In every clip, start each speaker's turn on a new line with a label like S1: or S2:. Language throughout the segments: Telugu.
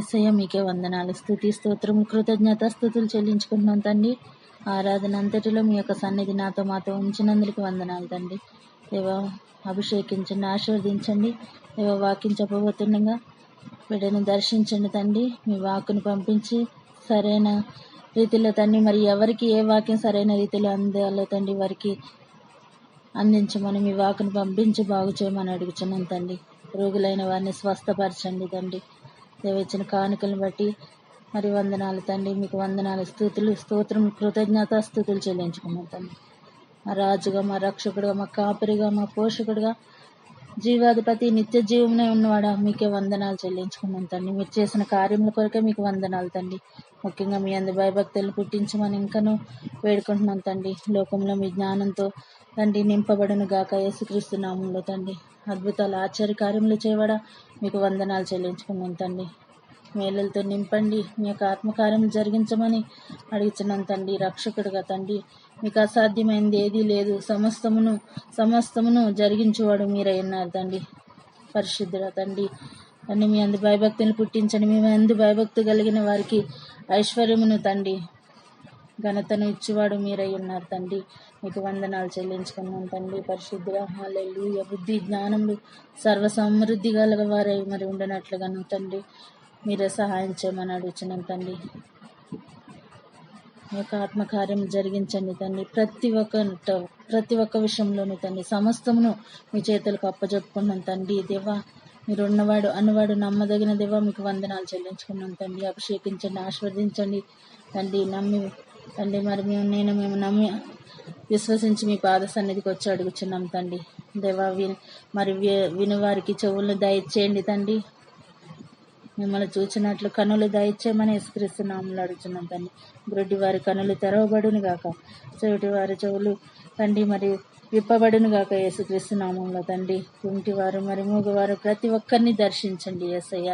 S1: యేసయ్య మీకే వందనాలు, స్తుతి స్తోత్రం కృతజ్ఞత స్తుతులు చెల్లించుకుంటున్నాం తండ్రి. ఆరాధన అంతటిలో మీ యొక్క సన్నిధి మాతో ఉంచినందుకు వందనాలు తండ్రి. దేవా, అభిషేకించండి, ఆశీర్వదించండి. దేవా, వాక్యం చెప్పబోతుండగా బిడ్డను దర్శించండి తండ్రి. మీ వాక్కును పంపించి సరైన రీతిలో తండ్రి, మరి ఎవరికి ఏ వాక్యం సరైన రీతిలో అందాలో తండ్రి వారికి అందించమని మీ వాక్కును పంపించి బాగు చేయమని అడుగుచున్నాం తండ్రి. రోగులైన వారిని స్వస్థపరచండి తండ్రి. దేవిచ్చిన కానుకలను బట్టి మరి వందనాలు తండ్రి. మీకు వందనాలు, స్తుతులు స్తోత్రం కృతజ్ఞత స్తుతులు చెల్లించుకున్నాం తండ్రి. మా రాజుగా, మా రక్షకుడుగా, మా కాపరిగా, మా పోషకుడుగా, జీవాధిపతి, నిత్య జీవమునే ఉన్నవాడా, మీకే వందనాలు చెల్లించుకున్నాం తండ్రి. మీరు చేసిన కార్యముల కొరకే మీకు వందనాలు తండ్రి. ముఖ్యంగా మీ అందు భయభక్తులను పుట్టించమని ఇంకనూ వేడుకుంటున్నాం తండ్రి. లోకంలో మీ జ్ఞానంతో తండ్రి నింపబడును గాక. యేసుక్రీస్తు నామంలో తండ్రి అద్భుతాలు ఆశ్చర్య కార్యములు చేయవడా, మీకు వందనాలు చెల్లించుకున్నాం తండ్రి. మేలులతో నింపండి, మీ యొక్క ఆత్మకార్యం జరిగించమని అడుగుతున్నాం తండ్రి. రక్షకుడుగా తండ్రి, మీకు అసాధ్యమైనది ఏదీ లేదు. సమస్తమును జరిగించేవాడు మీరై ఉన్నారు తండ్రి. పరిశుద్ధుడ తండ్రి, తండ్రి మీ అందు భయభక్తులను పుట్టించండి. మీ అందు భయభక్తి కలిగిన వారికి ఐశ్వర్యమును తండ్రి, ఘనతను ఇచ్చేవాడు మీరై ఉన్నారు తండ్రి. మీకు వందనాలు చెల్లించుకున్నాం తండ్రి. పరిశుద్ధుడ, హల్లెలూయా. బుద్ధి జ్ఞానములు సర్వ సమృద్ధి గలవారై మరి ఉండనట్లుగాను తండ్రి మీరే సహాయం చేయమని అడుగుతున్నాం తండ్రి. మీ యొక్క ఆత్మకార్యం జరిగించండి తండ్రి. ప్రతి ఒక్క విషయంలోనూ తండ్రి సమస్తమును మీ చేతులకు అప్పచెప్పుకున్నాం తండ్రి. దేవా, మీరున్నవాడు అన్నవాడు నమ్మదగిన దేవా, మీకు వందనాలు చెల్లించుకున్నాం తండ్రి. అభిషేకించండి, ఆశీర్వదించండి తండ్రి. తండ్రి మరి మేము నమ్మి విశ్వసించి మీ పాద సన్నిధికి వచ్చి అడుగుచున్నాం తండ్రి. దేవా, వినువారికి చెవులను దయచేయండి తండ్రి. మిమ్మల్ని చూచినట్లు కనులు దయచేయమని యేసుక్రీస్తు నామములో అడుగుచున్నాం తండ్రి. గ్రుడ్డి వారి కనులు తెరవబడును గాక, చెవిటి వారి చెవులు తండ్రి మరి విప్పబడును గాక యేసుక్రీస్తు నామములో తండ్రి. కుంటివారు మరి మూగవారు ప్రతి ఒక్కరిని దర్శించండి యేసయ్య.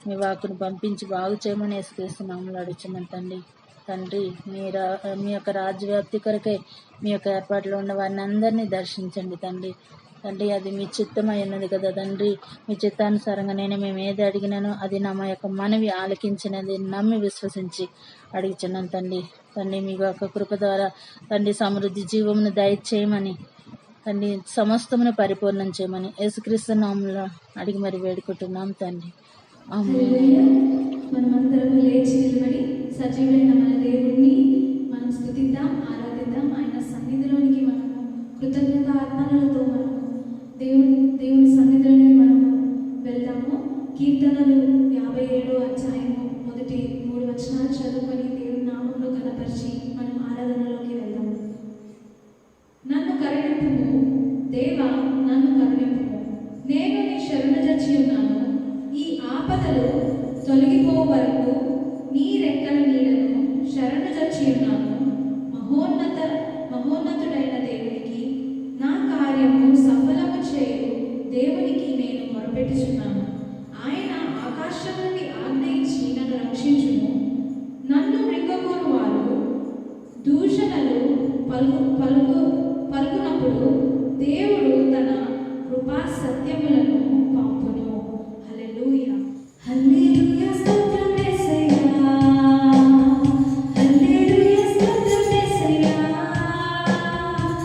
S1: మీ వాక్కును పంపించి బాగు చేయమని యేసుక్రీస్తు నామములో అడుగుచున్నాం తండ్రి. తండ్రి, మీ యొక్క రాజ్యవ్యాప్తి కొరకై మీ యొక్క ఏర్పాట్లో ఉన్న వారిని అందరినీ దర్శించండి తండ్రి. తండ్రి, అది మీ చిత్తమై ఉన్నది కదా తండ్రి. మీ చిత్తానుసారంగా మేము ఏది అడిగినానో అది మా యొక్క మనవి ఆలకించినది నమ్మి విశ్వసించి అడుగుచున్నాం తండ్రి. తండ్రి, మీ యొక్క కృప ద్వారా తండ్రి సమృద్ధి జీవమును దయచేయమని తండ్రి, సమస్తమును పరిపూర్ణం చేయమని యేసుక్రీస్తు నామములో అడిగి మరి వేడుకుంటున్నాం తండ్రి.
S2: మనమందరం లేచి నిలబడి సజీవుడైన మన దేవుడిని మనం స్తుతిద్దాం, ఆరాధిద్దాం. ఆయన సన్నిధిలోనికి మనము కృతజ్ఞత ఆత్మలతో మనము దేవుని సన్నిధిలోనికి మనము వెళ్దాము. కీర్తనలు 57వ అధ్యాయము మొదటి 3 వచనాలు చదువుకొని దేవుని నామంలో కనపరిచి మనం ఆరాధనలోకి వెళ్దాము. నన్ను కరుణింపుము దేవా, నన్ను కరుణింపుము, నేను నీ శరణుజొచ్చి ఉన్నాను. ఈ ఆపదలు తొలగిపో వరకు నీ రెక్కల నీడను శరణుజొచ్చి ఉన్నాను. మహోన్నతుడైన దేవునికి, నా కార్యము సఫలము చేయు దేవునికి నేను మొరపెట్టుచున్నాను. ఆయన ఆకాశం నుండి ఆజ్ఞ ఇచ్చి నన్ను రక్షించును. నన్ను మృంగగోరు వారు దూషణలు పలుకునప్పుడు దేవుడు తన కృపా సత్యములను పంపును. హల్లెలూయా, హల్లెలూయా. స్తోత్రం యేసయ్యా, హల్లెలూయా. స్తోత్రం యేసయ్యా,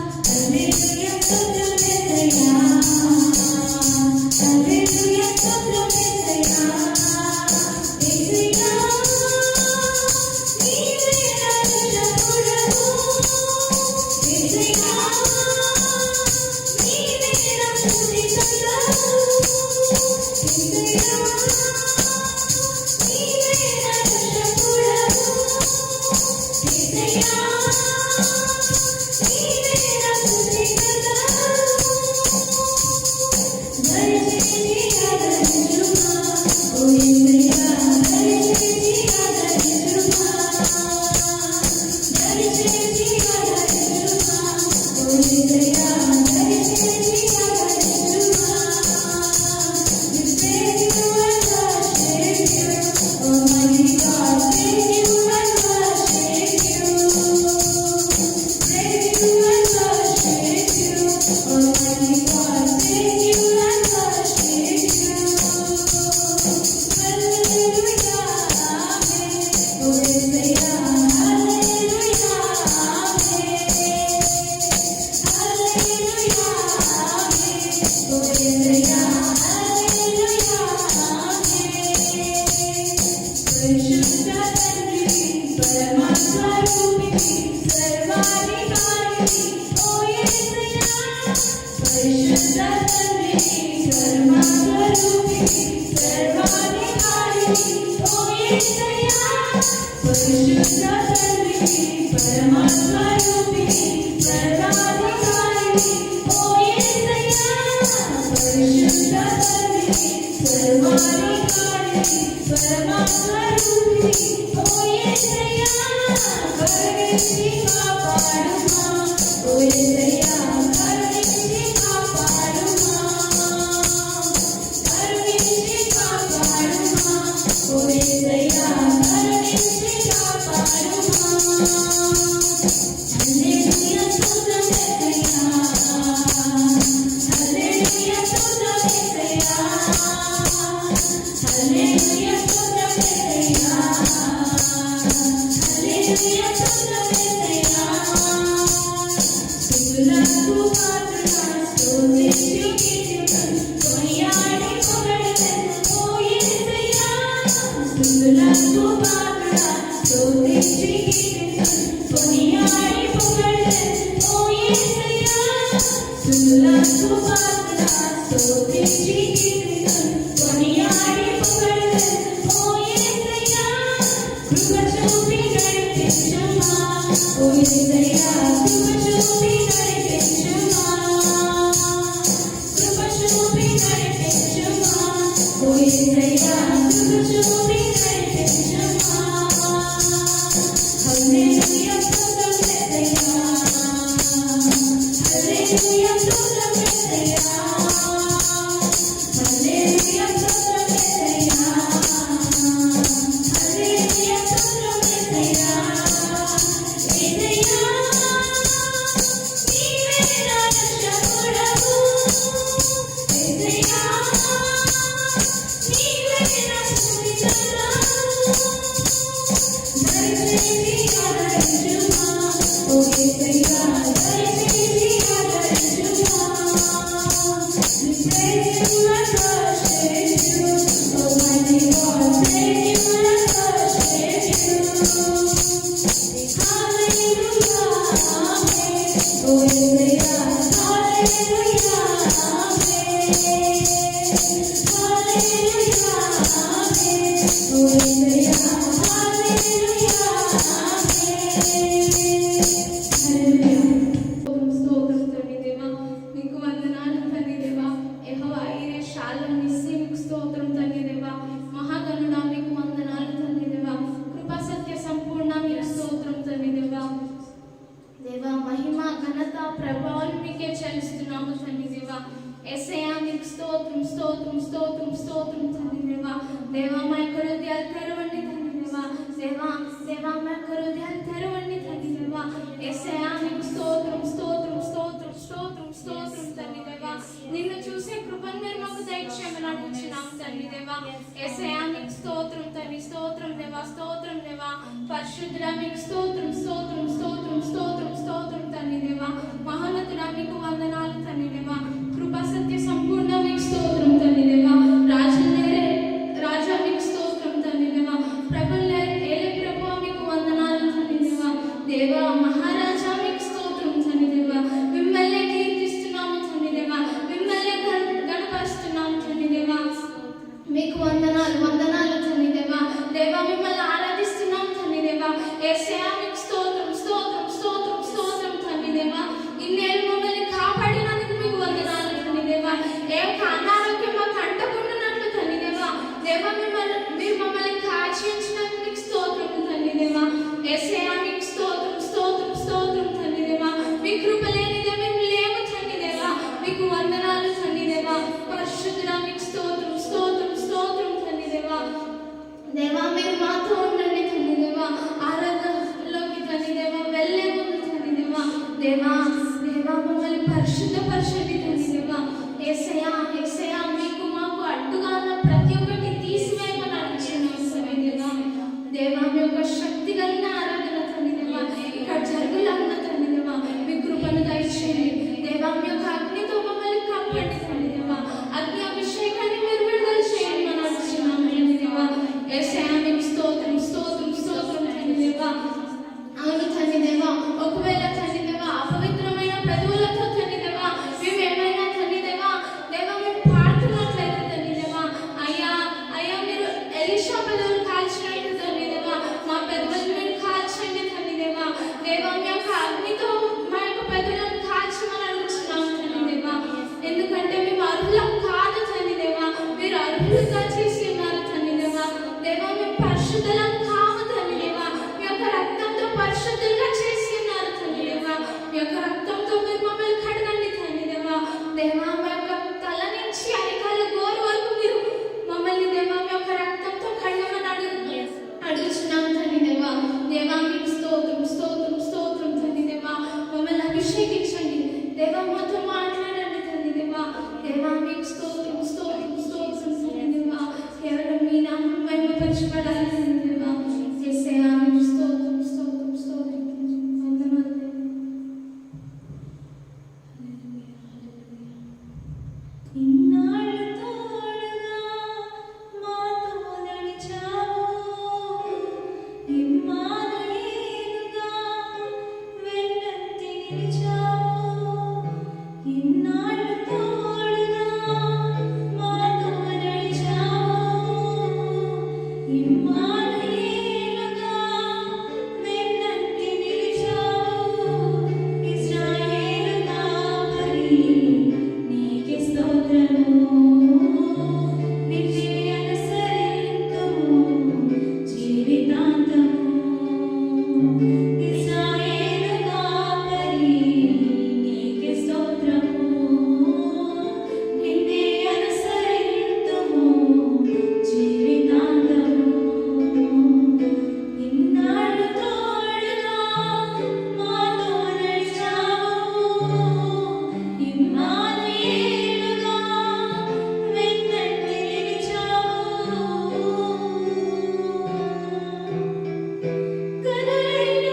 S2: హల్లెలూయా. స్తోత్రం యేసయ్యా, హల్లెలూయా. స్తోత్రం యేసయ్యా. యేసయ్యా, నీవే నా రక్షకుడవు. యేసయ్యా, నీవే నా స్తుతికర్తవు. పరమాత్మరూపిణి సర్వాధికారిణి ఓ యేసయ్యా పరిశుద్ధ తండ్రిని పరమాత్మరూపిణి సర్వాధికారిణి ఓ యేసయ్యా పరిశుద్ధ తండ్రిని పరమాత్మరూపిణి సర్వాధికారిణి ఓ యేసయ్యా పరిశుద్ధ తండ్రిని సర్వాధికారిణి పరమాత్మరూపిణి ఓ యేసయ్యా కరుణించి కాపాడుమా ఓ యేసయ్యా కరుణించి కాపాడుమా కరుణించి కాపాడుమా ఓ యేసయ్యా కరుణించి కాపాడుమా హల్లెలూయా స్తోత్రం యేసయ్యా హల్లెలూయా స్తోత్రం యేసయ్యా హల్లెలూయా స్తోత్రం యేసయ్యా హల్లెలూయా స్తోత్రం యేసయ్యా స్తుతులకు పాత్రుడా స్తుతించి కీర్తించును కొనియాడి పొగడెదను ఓ యేసయ్యా స్తుతులకు పాత్రుడా స్తుతించి కీర్తించును కొనియాడి పొగడెదను ఓ యేసయ్యా స్తుతులకు పాత్రుడా స్తుతించి కీర్తించును కొనియాడి పొగడెదను ఓ యేసయ్యా కృప చూపి నడిపించుమా ఓ యేసయ్యా కృప చూపి నడిపించుమా కృప చూపి నడిపించుమా ఓ యేసయ్యా కృప చూపి నడిపించుమా హల్లెలూయా స్తోత్రం యేసయ్యా హల్లెలూయా స్తోత్రం యేసయ్యా హల్లెలూయా స్తోత్రం యేసయ్యా హల్లెలూయా స్తోత్రం యేసయ్యా యేసయ్యా నీవే నా రక్షకుడవు యేసయ్యా నీవే నా స్తుతికర్తవు దయచేసి ఆదరించుమా ఓ యేసయ్యా దయచేసి ఆదరించుమా Praise you and worship you, Almighty God. Praise you and worship you. Hallelujah, amen. Oh Isaiah, hallelujah, amen. Hallelujah, amen. Oh Isaiah, hallelujah, amen.
S3: స్తోత్రం తండ్రి దేవా మీకు వందనాలు తండ్రి దేవా యెహోవా ఈరే షాలోం నిస్సి మీకు స్తోత్రం తండ్రి దేవా మహాగణుడా మీకు వందనాలు తండ్రి దేవా కృపా సత్య సంపూర్ణ మీకు స్తోత్రం తండ్రి దేవా దేవా మహిమ ఘనత ప్రభావం మీకే చెల్లిస్తున్నాము తండ్రి దేవా యేసయ్యా మీకు స్తోత్రం స్తోత్రం స్తోత్రం స్తోత్రం తండ్రి దేవా దేవా మా యొక్క హృదయాలు తెరవండి తండ్రి దేవా దేవా దేవా మా యొక్క హృదయాలు తెరవండి తండ్రి దేవా యేసయ్యా మీకు స్తోత్రం స్తోత్రం స్తోత్రం స్తోత్రం స్తోత్రం తండ్రి దేవా నిన్ను చూసే కృపను మీరు మాకు దయచేయమని అడుగుచున్నాము తండ్రి దేవా యేసయ్యా మీకు స్తోత్రం తండ్రి స్తోత్రం దేవా పరిశుద్ధుడా మీకు స్తోత్రం స్తోత్రం స్తోత్రం స్తోత్రం స్తోత్రం తండ్రి దేవా మహోన్నతుడా మీకు వందనాలు తండ్రి దేవా కృపా సత్య సంపూర్ణ మీకు స్తోత్రం తండ్రి దేవా రాజా మీకు స్తోత్రం తండ్రి దేవా ప్రభులే ఏలే ప్రభువా మీకు వందనాలు తండ్రి దేవా దేవా మహారాజా మీకు స్తోత్రం తండ్రి దేవా మిమ్మల్ని కీర్తిస్తున్నాము తండ్రి దేవా మిమ్మల్ని గణపరుస్తున్నాము తండ్రి దేవా మీకు వందనాలు వందనాలు తండ్రి దేవా దేవా మిమ్మల్ని ఆరాధిస్తున్నాం తండ్రి దేవా యేసయ్యా మీకు స్తోత్రం స్తోత్రం స్తోత్రం స్తోత్రం తండ్రి దేవా ఇన్నేళ్ళు మమ్మల్ని కాపాడినందుకు మీకు వందనాలు తండ్రి దేవా ఏ అనారోగ్యం మాకు అంటకుండానట్లు తండ్రి దేవా దేవా మీరు మమ్మల్ని కాచించినందుకు మీకు స్తోత్రం తండ్రి దేవా యేసయ్యా మీకు స్తోత్రం స్తోత్రం స్తోత్రం తండ్రి దేవా మీ కృప లేనిదే మేము లేము తండ్రి దేవా మీకు వందనాలు తండ్రి దేవా పరిశుద్ధుడా మీకు స్తోత్రం స్తోత్రం స్తోత్రం తండ్రి దేవా దేవా మీరు మాతో ఉండండి తండ్రి దేవా ఆరాధనలోకి తండ్రి దేవా వెళ్ళే ముందు తండ్రి దేవా దేవా దేవా మమ్మల్ని పరిశుద్ధపరచండి తండ్రి దేవా యేసయ్యా యేసయ్యా మీకు మాకు అడ్డుగా ఉన్న ప్రతి ఒక్కటి తీసివేయమని అడుగుతున్నాం తండ్రి దేవా దేవా మీ యొక్క శక్తి కలిగిన ఆరాధన తండ్రి దేవా ఇక్కడ జరుగులాగిన తండ్రి దేవా మీ కృపను దయచేయండి దేవా మీ యొక్క అగ్నితో మమ్మల్ని కప్పండి తండ్రి దేవా అగ్ని అభిషేకాన్ని మీరు విడుదల చేయండి అని అడుగుతున్నాం తండ్రి దేవా యేసయ్యా మీకు స్తోత్రం స్తోత్రం స్తోత్రం తండ్రి దేవా అవును తండ్రి దేవా, ఒకవేళ తండ్రి దేవా అపవిత్రమైన పెదవులతో తండ్రి దేవా మేము ఏమైనా తండ్రి దేవా మేము పాడుతున్నట్లయితే తండ్రి దేవా అయ్యా అయ్యా మీరు ఎలీషా పెదవులు కాల్చినట్టు తండ్రి దేవా మా పెదవులు మీరు కాల్చండి తండ్రి దేవా. దేవా మీ యొక్క అగ్నితో మా యొక్క పెదవులను కాల్చమని అడుగుతున్నాము తండ్రి దేవా. ఎందుకంటే మేము అర్హులం కాదు తండ్రి దేవా, మీరు అర్హులుగా చేసి ఉన్నారు తండ్రి దేవా. దేవా మేము పరిశుద్ధులం కాము తండ్రి దేవా, మీ యొక్క రక్తంతో పరిశుద్ధులుగా చేసి ఉన్నారు తండ్రి దేవా. మీ యొక్క రక్తంతో మీరు మమ్మల్ని కడగండి తండ్రి దేవా. దేవా మా యొక్క తల నుంచి అరికాల గోరు వరకు మీరు మమ్మల్ని దేవా మీ యొక్క రక్తంతో కడగమని అడుగుతున్నాం తండ్రి దేవా. దేవా మీకు స్తోత్రం స్తోత్రం స్తోత్రం తండ్రి దేవా. మమ్మల్ని అభిషేకించండి దేవా, మాతో మాట్లాడండి తండ్రి దేవా. దేవా మీకు స్తోత్రం స్తోత్రం స్తోత్రం తండ్రి దేవా. కేవలం మీ నామం మహిమపరచబడాలి తండ్రి దేవా. యేసయ్యా మీకు స్తోత్రం స్తోత్రం స్తోత్రం వందనాలు దేవా.
S2: ఇన్నాళ్ళు తోడుగా మాతో నడిచావు, ఇమ్మానుయేలుగా వెన్నంటి నిలిచావు. ఇన్నాళ్ళు తోడుగా మాతో నడిచావు, ఇమ్మానుయేలుగా వెన్నంటి నిలిచావు. ఇశ్రాయేలు కాపరి నీకే స్తోత్రము, నిన్నే అనుసరింతుము జీవితాంతము. ఇశ్రాయేలు కాపరి నీకే స్తోత్రము, నిన్నే అనుసరింతుము జీవితాంతము. ఇన్నాళ్ళు తోడుగా మాతో నడిచావు, ఇమ్మానుయేలుగా వెన్నంటి నిలిచావు. కనులైన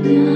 S2: నా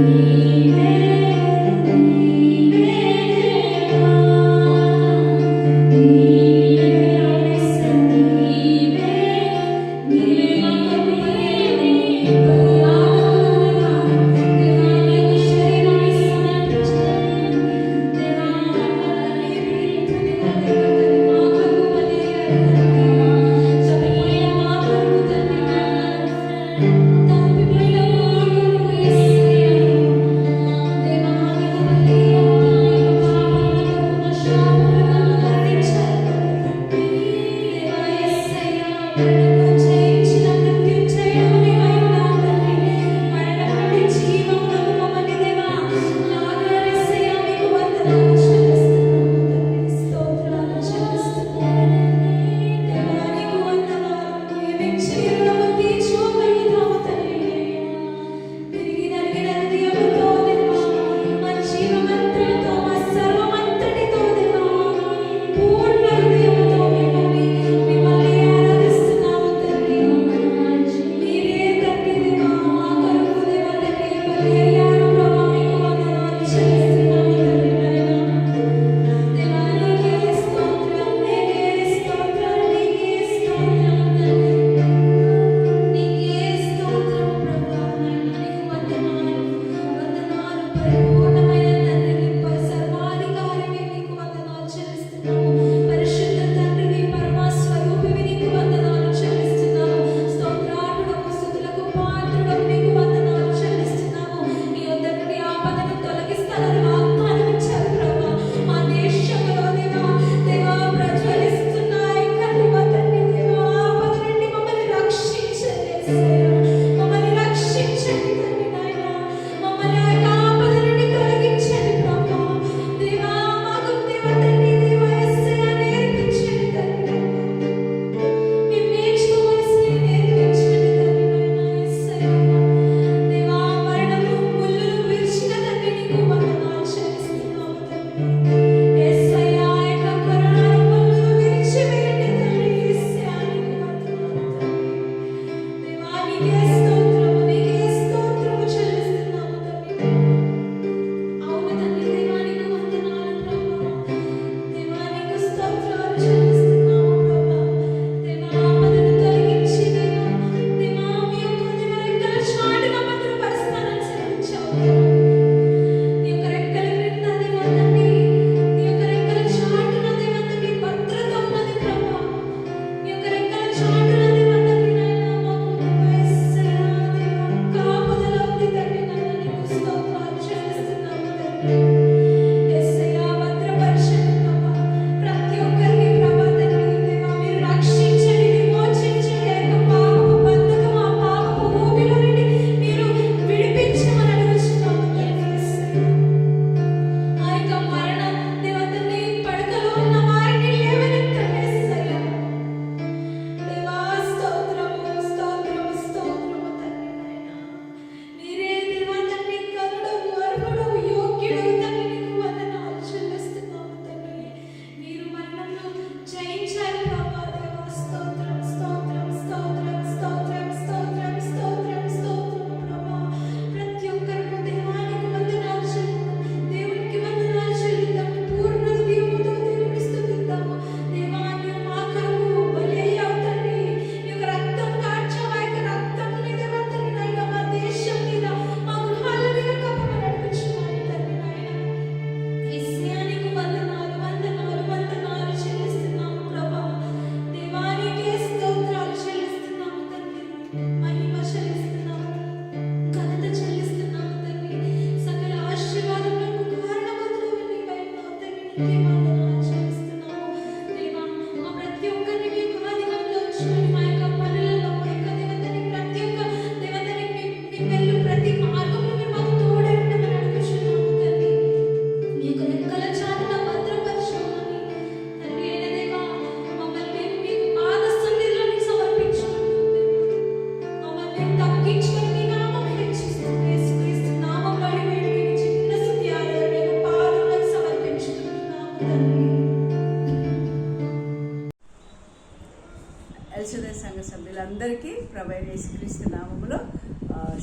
S2: నీవే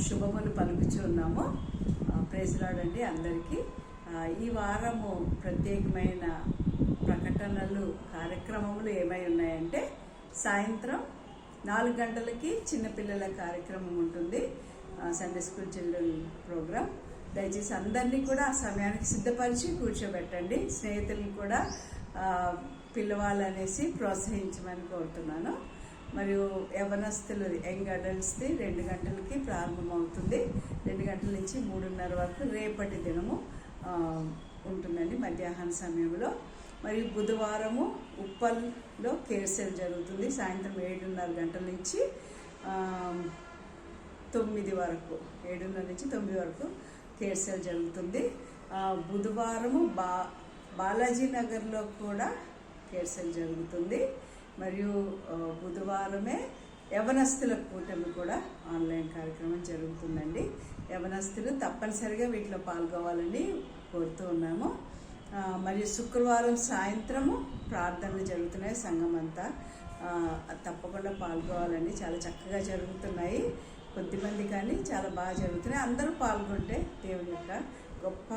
S4: శుభములు పలుకుచున్నాము. ప్రైజ్ లార్డ్ అండి అందరికీ. ఈ వారము ప్రత్యేకమైన ప్రకటనలు కార్యక్రమములు ఏమై ఉన్నాయంటే, సాయంత్రం 4 గంటలకి చిన్నపిల్లల కార్యక్రమం ఉంటుంది, సండే స్కూల్ చిల్డ్రన్ ప్రోగ్రామ్. దయచేసి అందరినీ కూడా ఆ సమయానికి సిద్ధపరిచి కూర్చోబెట్టండి. స్నేహితులను కూడా పిల్లవాళ్ళనేసి ప్రోత్సహించమని కోరుతున్నాను. మరియు యవనస్తులు యంగ్ అడల్ట్స్ది 2 గంటలకి ప్రారంభమవుతుంది. 2 గంటల నుంచి 3:30 వరకు రేపటి దినము ఉంటుందండి మధ్యాహ్న సమయంలో. మరియు బుధవారము ఉప్పల్లో కేర్సెల్ జరుగుతుంది. సాయంత్రం 7:30 గంటల నుంచి 9 వరకు, 7:30 నుంచి 9 వరకు కేర్సెల్ జరుగుతుంది. బుధవారము బాలాజీ నగర్లో కూడా కేర్సెల్ జరుగుతుంది. మరియు బుధవారమే యవనస్తుల కూటమి కూడా ఆన్లైన్ కార్యక్రమం జరుగుతుందండి. యవనస్తులు తప్పనిసరిగా వీటిలో పాల్గొవాలని కోరుతూ ఉన్నాము. మరియు శుక్రవారం సాయంత్రము ప్రార్థనలు జరుగుతున్నాయి. సంఘం అంతా తప్పకుండా పాల్గొవాలని, చాలా చక్కగా జరుగుతున్నాయి. కొద్దిమంది కానీ చాలా బాగా జరుగుతున్నాయి. అందరూ పాల్గొంటే దేవుని యొక్క గొప్ప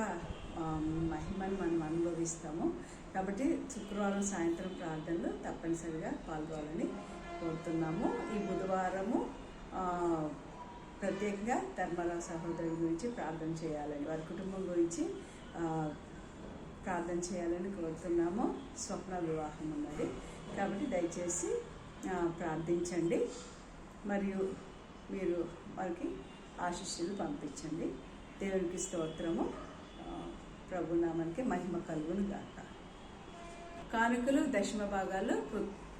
S4: మహిమను మనం అనుభవిస్తాము. కాబట్టి శుక్రవారం సాయంత్రం ప్రార్థనలు తప్పనిసరిగా పాల్గొవాలని కోరుతున్నాము. ఈ బుధవారము ప్రత్యేకంగా ధర్మరావు సహోదరుల గురించి ప్రార్థన చేయాలని, వారి కుటుంబం గురించి ప్రార్థన చేయాలని కోరుతున్నాము. స్వప్న వివాహం ఉన్నది కాబట్టి దయచేసి ప్రార్థించండి. మరియు మీరు వారికి ఆశీస్సులు పంపించండి. దేవునికి స్తోత్రము. ప్రభునామానికి మహిమ కలుగును గాక. కానుకలు, దశమ భాగాలు,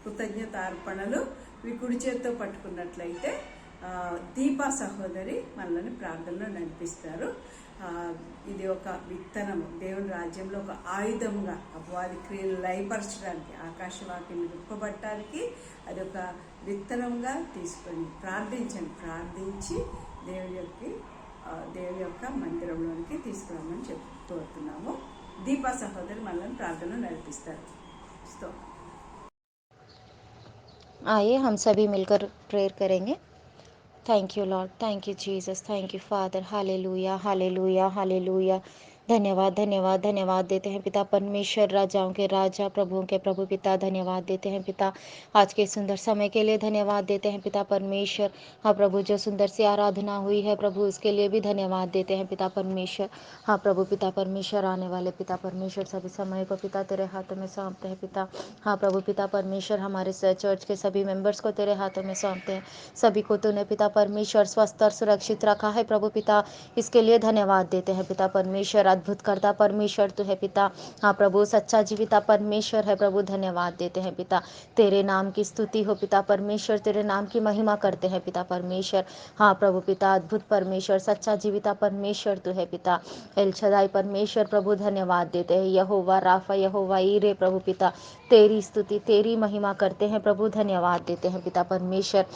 S4: కృతజ్ఞతార్పణలు మీ కుడి చేతితో పట్టుకున్నట్లయితే దీపా సహోదరి మనల్ని ప్రార్థనలో నడిపిస్తారు. ఇది ఒక విత్తనము, దేవుని రాజ్యంలో ఒక ఆయుధంగా అపవాది క్రియలు లయపరచడానికి, ఆకాశవాక్యం విప్పబట్టడానికి అది ఒక విత్తనంగా తీసుకొని ప్రార్థించి దేవుని యొక్క మందిరంలోనికి తీసుకురామని కోరుతున్నాము. దీపా సహోదరి మనల్ని ప్రార్థనలో నడిపిస్తారు.
S5: आइए हम सभी मिलकर प्रेयर करेंगे। Thank you Lord, thank you Jesus, thank you father. Hallelujah hallelujah hallelujah. धन्यवाद धन्यवाद धन्यवाद देते हैं पिता परमेश्वर, राजाओं के राजा, प्रभुओं के प्रभु पिता। धन्यवाद देते हैं पिता आज के सुंदर समय के लिए। धन्यवाद देते हैं पिता परमेश्वर। हाँ प्रभु, जो सुंदर सी आराधना हुई है प्रभु, उसके लिए भी धन्यवाद देते हैं पिता परमेश्वर। हाँ प्रभु पिता परमेश्वर, आने वाले पिता परमेश्वर सभी समय को पिता तेरे हाथों में सौंपते हैं पिता। हाँ प्रभु पिता परमेश्वर, हमारे चर्च के सभी मेंबर्स को तेरे हाथों में सौंपते हैं। सभी को तूने पिता परमेश्वर स्वस्थ और सुरक्षित रखा है प्रभु पिता, इसके लिए धन्यवाद देते हैं पिता परमेश्वर। अद्भुत करता परमेश्वर तू है पिता। हाँ प्रभु, सच्चा जीविता परमेश्वर है प्रभु। धन्यवाद देते हैं पिता, तेरे नाम की स्तुति हो पिता परमेश्वर, तेरे नाम की महिमा करते हैं पिता परमेश्वर। हाँ प्रभु पिता, अद्भुत परमेश्वर, सच्चा जीविता परमेश्वर तू है पिता। एल शदाई परमेश्वर प्रभु, धन्यवाद देते हैं। यहोवा राफा, यहोवा ईरे प्रभु पिता, तेरी स्तुति तेरी महिमा करते हैं प्रभु। धन्यवाद देते हैं पिता परमेश्वर।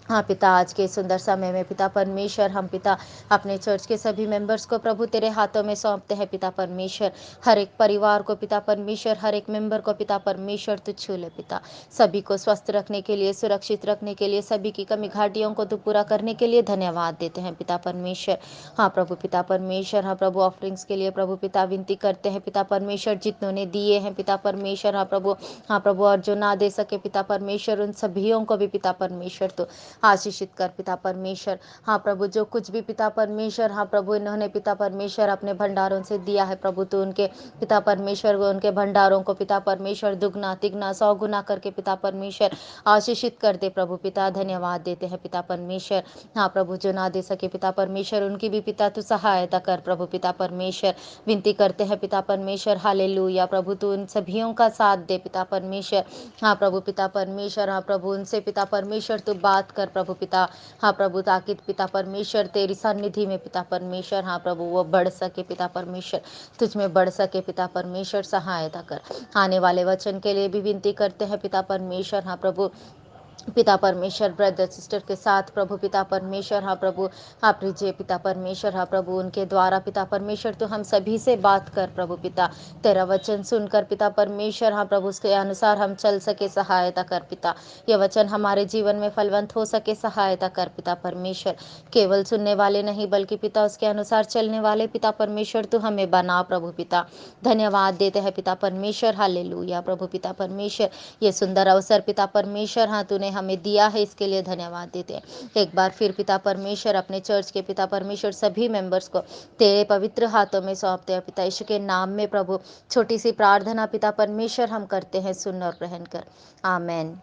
S5: हाँ पिता, आज के सुंदर समय में पिता परमेश्वर हम पिता अपने चर्च के सभी मेंबर्स को प्रभु तेरे हाथों में सौंपते हैं पिता परमेश्वर। हर एक परिवार को पिता परमेश्वर, हर एक मेंबर को पिता परमेश्वर तू छू ले पिता। सभी को स्वस्थ रखने के लिए, सुरक्षित रखने के लिए, सभी की कमी घाटियों को तू पूरा करने के लिए धन्यवाद देते हैं पिता परमेश्वर। हाँ प्रभु पिता परमेश्वर, हाँ प्रभु ऑफरिंग्स के लिए प्रभु पिता विनती करते हैं पिता परमेश्वर, जितनों ने दिए हैं पिता परमेश्वर। हाँ प्रभु और जो ना दे सके पिता परमेश्वर, उन सभियों को भी पिता परमेश्वर तो आशीषित कर पिता परमेश्वर। हाँ प्रभु, जो कुछ भी पिता परमेश्वर, हाँ प्रभु इन्होंने पिता परमेश्वर अपने भंडारों से दिया है प्रभु, तो उनके पिता परमेश्वर को, उनके भंडारों को पिता परमेश्वर दुगना तिगना 100 गुना करके पिता परमेश्वर आशीषित कर दे प्रभु पिता। धन्यवाद देते हैं पिता परमेश्वर। हाँ प्रभु, जो ना दे सके पिता परमेश्वर, उनकी भी पिता तू सहायता कर प्रभु पिता परमेश्वर। विनती करते हैं पिता परमेश्वर। हालेलुया प्रभु, तू उन सभियों का साथ दे पिता परमेश्वर। हाँ प्रभु पिता परमेश्वर, हाँ प्रभु उनसे पिता परमेश्वर तू बात कर प्रभु पिता। हाँ प्रभु, ताकि पिता परमेश्वर तेरी सन्निधि में पिता परमेश्वर, हाँ प्रभु वो बढ़ सके पिता परमेश्वर, तुझ में बढ़ सके पिता परमेश्वर, सहायता कर। आने वाले वचन के लिए भी विनती करते हैं पिता परमेश्वर। हाँ प्रभु, पिता परमेश्वर ब्रदर सिस्टर के साथ प्रभु पिता परमेश्वर, हाँ प्रभु आप लीजिए पिता परमेश्वर, हाँ प्रभु उनके द्वारा पिता परमेश्वर तो हम सभी से बात कर प्रभु पिता, तेरा वचन सुनकर पिता परमेश्वर, हाँ प्रभु उसके अनुसार हम चल सके सहायता कर पिता, यह वचन हमारे जीवन में फलवंत हो सके सहायता कर पिता परमेश्वर, केवल सुनने वाले नहीं बल्कि पिता उसके अनुसार चलने वाले पिता परमेश्वर तो हमें बना प्रभु पिता। धन्यवाद देते हैं पिता परमेश्वर, हालेलुया प्रभु पिता परमेश्वर, ये सुंदर अवसर पिता परमेश्वर हाँ तूने हमें दिया है, इसके लिए धन्यवाद देते हैं। एक बार फिर पिता परमेश्वर अपने चर्च के पिता परमेश्वर सभी मेंबर्स को तेरे पवित्र हाथों में सौंपते हैं पिता यीशु के नाम में प्रभु। छोटी सी प्रार्थना पिता परमेश्वर हम करते हैं, सुन और ग्रहण कर, आमेन।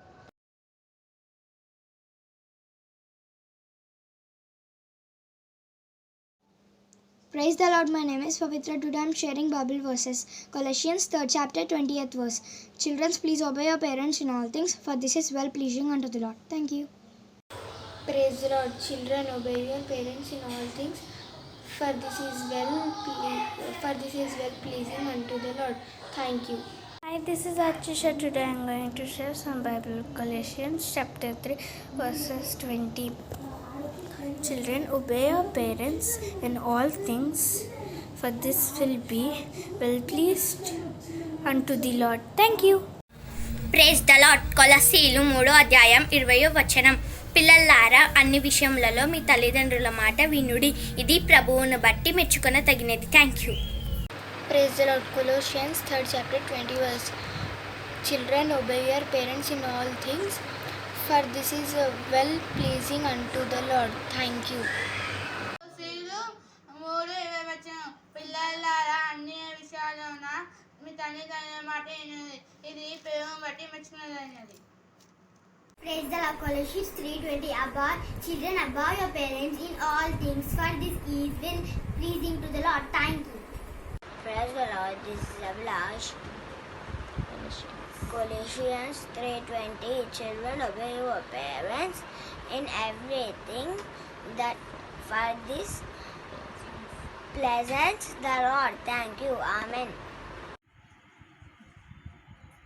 S6: Praise the Lord, my name is Pavitra. Today I am sharing Bible verses. Colossians 3rd chapter 20th verse. Children, please obey your parents in all things, for this is well pleasing unto the Lord. Thank you. Praise the Lord. Children, obey your parents in all things, for this is well pleasing unto the Lord. Thank you.
S7: Hi, this is Achisha. Today I am going to share some Bible. Colossians chapter 3 verses 20. Children, obey your parents in all things, for this will be well pleased unto the Lord. Thank you.
S8: Praise the Lord. కొలస్సీలు 3:20 పిల్లలారా అన్ని విషయములలో మీ తల్లిదండ్రుల మాట వినుడి, ఇది ప్రభువును బట్టి మెచ్చుకొన తగినది. Thank you.
S6: Praise the Lord. Colossians 3rd chapter 20 verse. Children, obey your parents in all things, for this is well pleasing unto the Lord. Thank you.
S3: పిల్లలారా అన్ని విషయాల్లోన మీ తల్లిదండ్రుల మాట వినుడి, ఇది ప్రభువును బట్టి మెచ్చుకొనదగినది.
S9: Praise the Lord. Colossians 3:20. Children, obey your parents in all things, for this is well pleasing to the Lord. Thank you. Praise the Lord. This is Abhilash. Colossians 3:20. Children, obey your parents in everything, that for this pleasant the Lord. Thank you. Amen.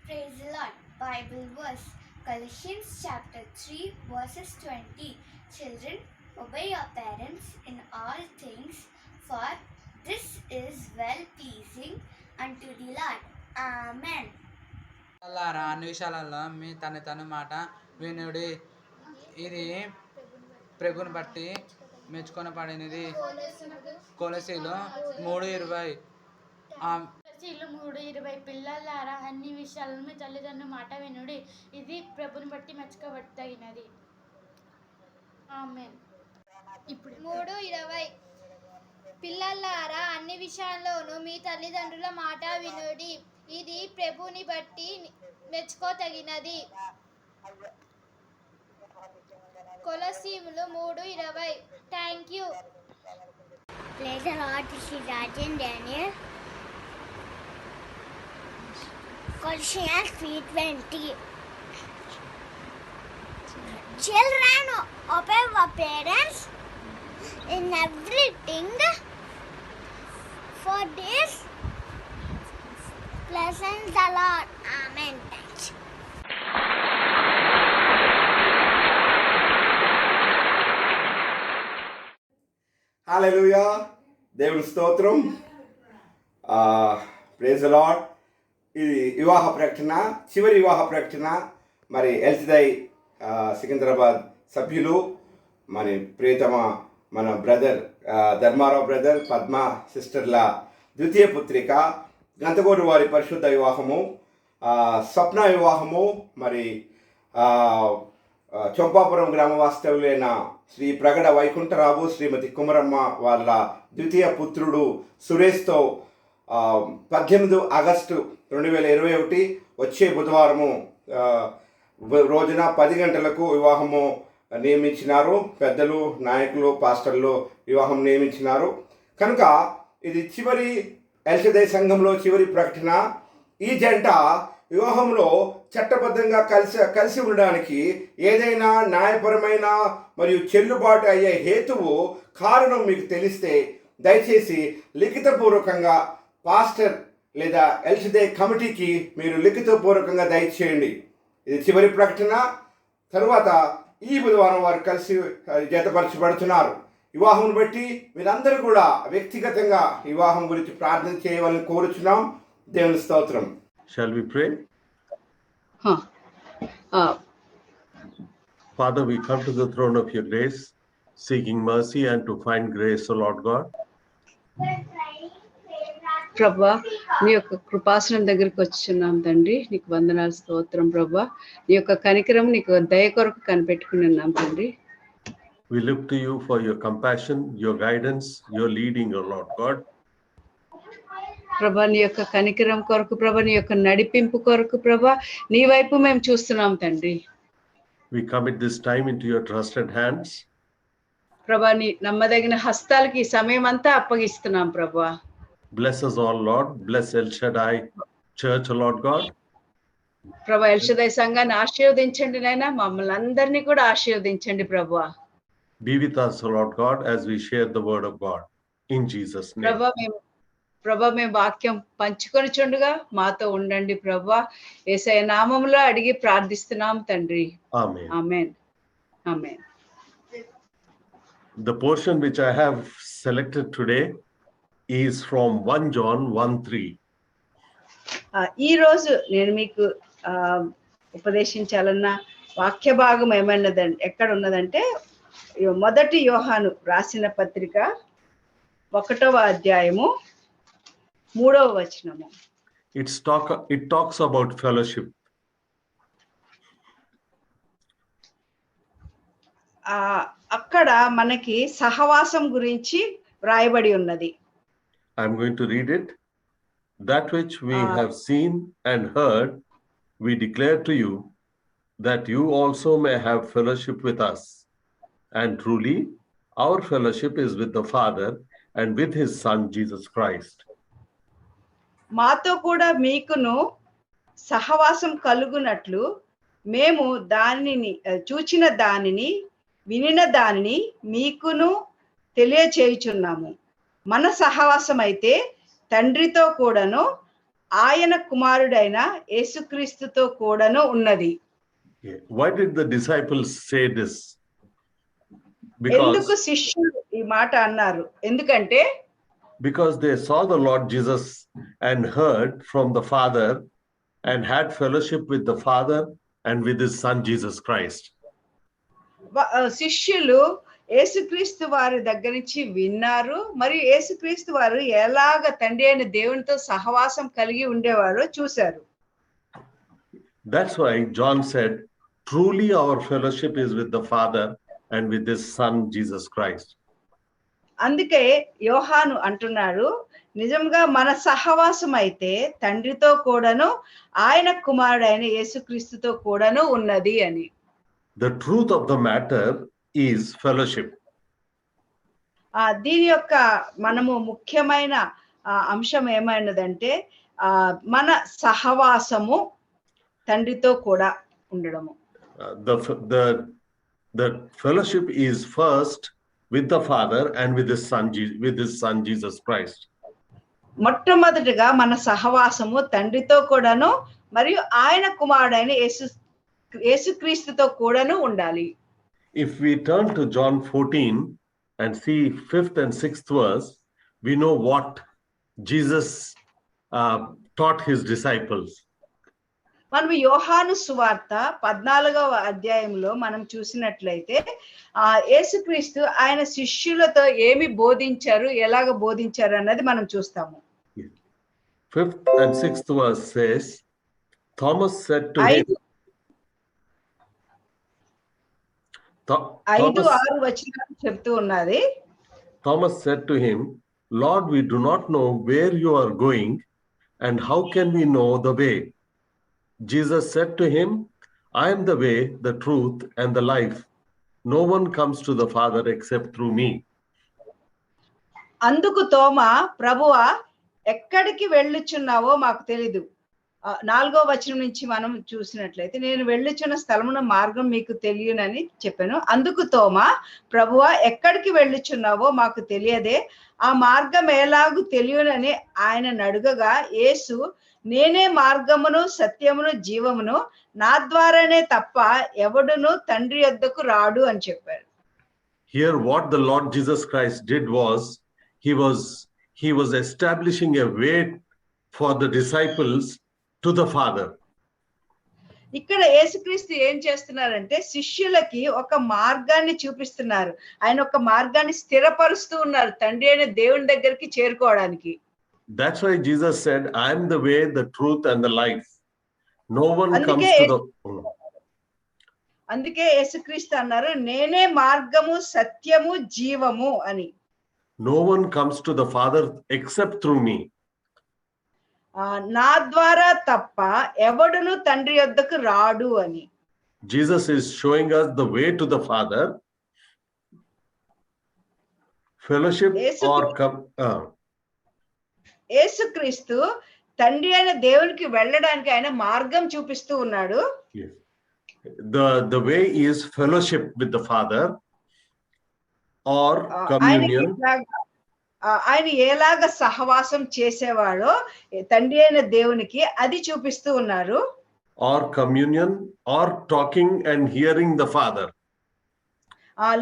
S6: Praise the Lord. Bible verse. Colossians chapter 3 verses 20. Children, obey your parents in all things, for this is well pleasing unto the Lord. Amen.
S10: అన్ని విషయాలలో మీ తను మాట వినుడి, ఇది ప్రభుని బట్టి మెచ్చుకొనబడినది. కొలస్సీలు 3:20.
S3: 3:20. పిల్లలారా అన్ని విషయాలను మీ తల్లిదండ్రుల మాట వినుడి, ఇది ప్రభుని బట్టి మెచ్చుకోబడతగినది. ఆమేన్. ఇప్పుడు 3:20. పిల్లలారా అన్ని విషయాల్లోనూ మీ తల్లిదండ్రుల మాట వినుడి, ఇది ప్రభుని బట్టి మెచ్చుకోతగినది. కొలస్సీలు 3:20. Thank you.
S9: Praise the Lord. This is Rajan Daniel. Colossians 3:20. Children, obey your parents in everything, for this pleasant the Lord. Amen. Thanks.
S11: Hallelujah, దేవుని స్తోత్రం. Praise the lord. ఇది వివాహ ప్రకటన, చివరి వివాహ ప్రకటన. మరి ఎల్సిదై సికింద్రాబాద్ సభ్యులు, మరి ప్రియతమ మన బ్రదర్ ధర్మారావు బ్రదర్, పద్మ సిస్టర్ల ద్వితీయ పుత్రిక గంతగోరు వారి పరిశుద్ధ వివాహము, స్వప్న వివాహము. మరి చొంపాపురం గ్రామ వాస్తవ్యులైన శ్రీ ప్రగడ వైకుంఠరావు, శ్రీమతి కుమరమ్మ వాళ్ళ ద్వితీయ పుత్రుడు సురేష్తో 18 ఆగస్టు 2021 వచ్చే బుధవారము రోజున 10 గంటలకు వివాహము నియమించినారు. పెద్దలు, నాయకులు, పాస్టర్లు వివాహం నియమించినారు. కనుక ఇది చివరి ఎల్సిదై సంఘంలో చివరి ప్రకటన. ఈ జంట వివాహంలో చట్టబద్ధంగా కలిసి ఉండడానికి ఏదైనా న్యాయపరమైన మరియు చెల్లుబాటు అయ్యే హేతువు, కారణం మీకు తెలిస్తే దయచేసి లిఖితపూర్వకంగా పాస్టర్ లేదా ఎల్సిదై కమిటీకి మీరు లిఖితపూర్వకంగా దయచేయండి. ఇది చివరి ప్రకటన. తరువాత ఈ బుధవారం వారు కలిసి జతపరచబడుతున్నారు. వివాహం బట్టి మీరందరూ కూడా వ్యక్తిగతంగా వివాహం గురించి ప్రార్థన చేయవాలని కోరుచున్నాం. దేవుని స్తోత్రం.
S12: Shall we pray? Father, we come to the throne of your grace, seeking mercy and to find grace, O Lord God.
S13: ప్రభా, నీ యొక్క కృపాసనం దగ్గరికి వచ్చున్నాం తండ్రి. నీకు వందనాలు, స్తోత్రం ప్రభా. నీ యొక్క కనికరం, నీకు దయ కొరకు కనిపెట్టుకుని ఉన్నాం తండ్రి.
S12: We look to you for your compassion, your guidance, your leading, O Lord God.
S13: ప్రభా, నీ యొక్క కనికరం కొరకు ప్రభా, నీ యొక్క నడిపింపు కొరకు ప్రభా, నీ వైపు మేము చూస్తున్నాం తండ్రి.
S12: We commit this time into your trusted hands.
S13: ప్రభా, నీ నమ్మదగిన హస్తాలకి ఈ సమయం అంతా అప్పగిస్తున్నాం ప్రభా.
S12: Bless us all, Lord. Bless El Shaddai Church, O Lord God.
S13: ప్రభా, ఎల్ షదై సంఘాన్ని ఆశీర్వదించండి నాయనా, మమ్మల్ని అందరినీ కూడా ఆశీర్వదించండి ప్రభా.
S12: Be with us, O Lord God, as we share the word of God. In Jesus' name.
S13: ప్రభా, మేము వాక్యం పంచుకొని చుండగా మాతో ఉండండి ప్రభా. యేసయ్య నామములో అడిగి ప్రార్థిస్తున్నాం తండ్రి.
S12: Amen.
S13: Amen. Amen.
S12: The portion which I have selected today is from 1 John 1:3.
S13: ఈ రోజు నేను మీకు ఉపదేశించాలన్న వాక్య భాగం ఏమన్నదంటే, ఎక్కడ ఉన్నదంటే మొదటి యోహాను రాసిన పత్రిక 1వ అధ్యాయము 3వ వచనము.
S12: It talks about fellowship.
S13: అక్కడ మనకి సహవాసం గురించి వ్రాయబడి ఉన్నది.
S12: I'm going to read it. That which we have seen and heard, we declare to you, that you also may have fellowship with us. And truly, our fellowship is with the Father and with his Son, Jesus Christ.
S13: మాతో కూడా మీకును సహవాసం కలుగునట్లు మేము దానిని చూచిన దానిని వినిన దానిని మీకును తెలియచేయుచున్నాము. మన సహవాసం అయితే తండ్రితో కూడాను ఆయన కుమారుడైన యేసుక్రీస్తుతో కూడాను ఉన్నది.
S12: Why did the disciples say this?
S13: ఎందుకు శిష్యులు ఈ మాట అన్నారు? ఎందుకంటే
S12: because they saw the Lord Jesus and heard from the Father and had fellowship with the Father and with his Son Jesus Christ.
S13: శిష్యులు యేసుక్రీస్తు వారి దగ్గర నుంచి విన్నారు, మరియు యేసుక్రీస్తు వారు ఎలాగ తండ్రి అయిన దేవునితో సహవాసం కలిగి ఉండేవారో చూశారు.
S12: That's why John said, truly our fellowship is with the Father and with his Son Jesus Christ.
S13: అందుకే యోహాను అంటున్నాడు, నిజంగా మన సహవాసం అయితే తండ్రితో కూడాను ఆయన కుమారుడైన యేసుక్రీస్తుతో కూడాను ఉన్నది అని.
S12: The truth of the matter is fellowship.
S13: దీని యొక్క మనము ముఖ్యమైన అంశం ఏమైనదంటే మన సహవాసము తండ్రితో కూడా ఉండడము.
S12: The fellowship is first with the Father and with his Son Jesus Christ.
S13: మొట్టమొదటిగా మన సహవాసము తండ్రితో కూడాను మరియు ఆయన కుమారుడైన యేసుక్రీస్తుతో కూడాను ఉండాలి.
S12: If we turn to John 14 and see 5th and 6th verse, we know what Jesus taught his disciples.
S13: మనం యోహాను సువార్త 14వ అధ్యాయంలో మనం చూసినట్లయితే యేసుక్రీస్తు ఆయన శిష్యులతో ఏమి బోధించారు, ఎలాగ బోధించారు అన్నది మనం చూస్తాము.
S12: 5th and 6th verse says, Thomas said to him,
S13: 5-6 వచనాలు చెప్తూ ఉన్నది.
S12: Thomas said to him, Lord, we do not know where you are going, and how can we know the way? Jesus said to him, I am the way, the truth, and the life. No one comes to the Father except through me.
S13: అందుకు తోమా, ప్రభువా, ఎక్కడికి వెళ్ళుచున్నావో మాకు తెలీదు, 4వ వచనం నుంచి మనం చూసినట్లయితే, నేను వెళ్ళుచున్న స్థలమున మార్గం మీకు తెలియనని చెప్పాను. అందుకు తోమా, ప్రభువా ఎక్కడికి వెళ్ళుచున్నావో మాకు తెలియదే, ఆ మార్గం ఎలాగూ తెలియనని ఆయన అడుగగా, యేసు, నేనే మార్గమును సత్యమును జీవమును, నా ద్వారానే తప్ప ఎవడును తండ్రి యొద్దకు రాడు అని చెప్పారు.
S12: Here what the Lord Jesus Christ did was, he was establishing a way for the disciples to the Father.
S13: ఇక్కడ యేసుక్రీస్తు ఏం చేస్తున్నారంటే శిష్యులకి ఒక మార్గాన్ని చూపిస్తున్నారు. ఆయన ఒక మార్గాన్ని స్థిరపరుస్తూ ఉన్నారు తండ్రి అయిన దేవుని దగ్గరికి చేరుకోవడానికి.
S12: That's why Jesus said, I am the way, the truth and the life. No one comes to the...
S13: అందుకే యేసుక్రీస్తు అన్నారు, నేనే మార్గము సత్యము జీవము అని.
S12: No one comes to the Father except through me.
S13: నా ద్వారా తప్ప ఎవడును తండ్రి యొద్దకు రాడు అని.
S12: Jesus is showing us the way to the Father. Fellowship or
S13: యేసుక్రీస్తు తండ్రి అయిన దేవునికి వెళ్ళడానికి ఆయన మార్గం చూపిస్తూ ఉన్నాడు.
S12: The way is fellowship with the Father or communion.
S13: ఆయన ఎలాగ సహవాసం చేసేవాడో తండ్రి అయిన దేవునికి అది చూపిస్తూ ఉన్నారు.
S12: Or communion or talking and hearing the Father.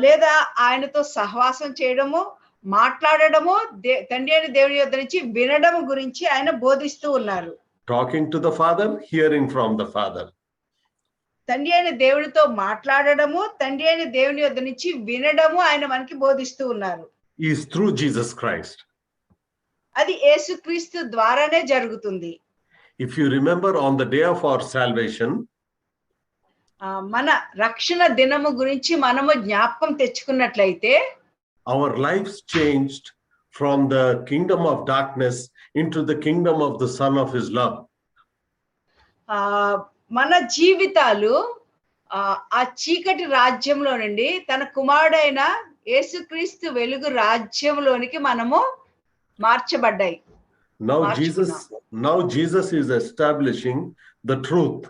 S13: లేదా ఆయనతో సహవాసం చేయడము, మాట్లాడడము, తండ్రి అయిన దేవుని యొద్ద నుంచి వినడం గురించి ఆయన బోధిస్తూ ఉన్నారు.
S12: Talking to the Father, hearing from the Father.
S13: తండ్రి అయిన దేవునితో మాట్లాడడము, తండ్రి అయిన దేవుని యొద్ద నుంచి వినడము ఆయన మనకి బోధిస్తూ ఉన్నారు.
S12: Is through Jesus Christ.
S13: అది యేసుక్రీస్తు ద్వారానే జరుగుతుంది.
S12: If you remember on the day of our salvation,
S13: మన రక్షణ దినము గురించి మనము జ్ఞాపకం తెచ్చుకున్నట్లయితే,
S12: our lives changed from the kingdom of darkness into the kingdom of the Son of His love.
S13: మన జీవితాలు ఆ చీకటి రాజ్యంలో నుండి తన కుమారుడైన యేసుక్రీస్తు వెలుగు రాజ్యంలోనికి మనము మార్చబడ్డాయి.
S12: Now Jesus is establishing the truth.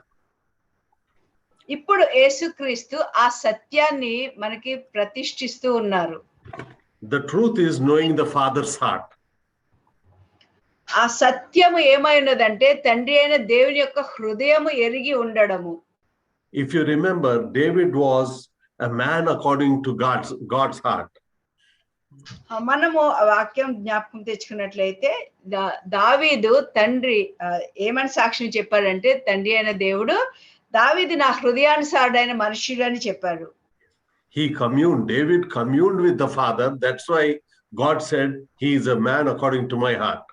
S13: ఇప్పుడు యేసుక్రీస్తు ఆ సత్యాన్ని మనకి ప్రతిష్ఠిస్తూ ఉన్నారు.
S12: The truth is knowing the Father's heart.
S13: ఆ సత్యము ఏమై ఉన్నదంటే తండ్రి అయిన దేవుని యొక్క హృదయము ఎరిగి ఉండడము.
S12: If you remember, David was a man according to God's heart.
S13: మనము వాక్యం జ్ఞాపకం తెచ్చుకున్నట్లయితే దావీదు తండ్రి ఏమని సాక్ష్యం చెప్పాడంటే, తండ్రి అయిన దేవుడు దావీదు నా హృదయానుసారుడైన మనుష్యుడు అని చెప్పాడు.
S12: David communed with the Father. That's why God said he is a man according to my heart.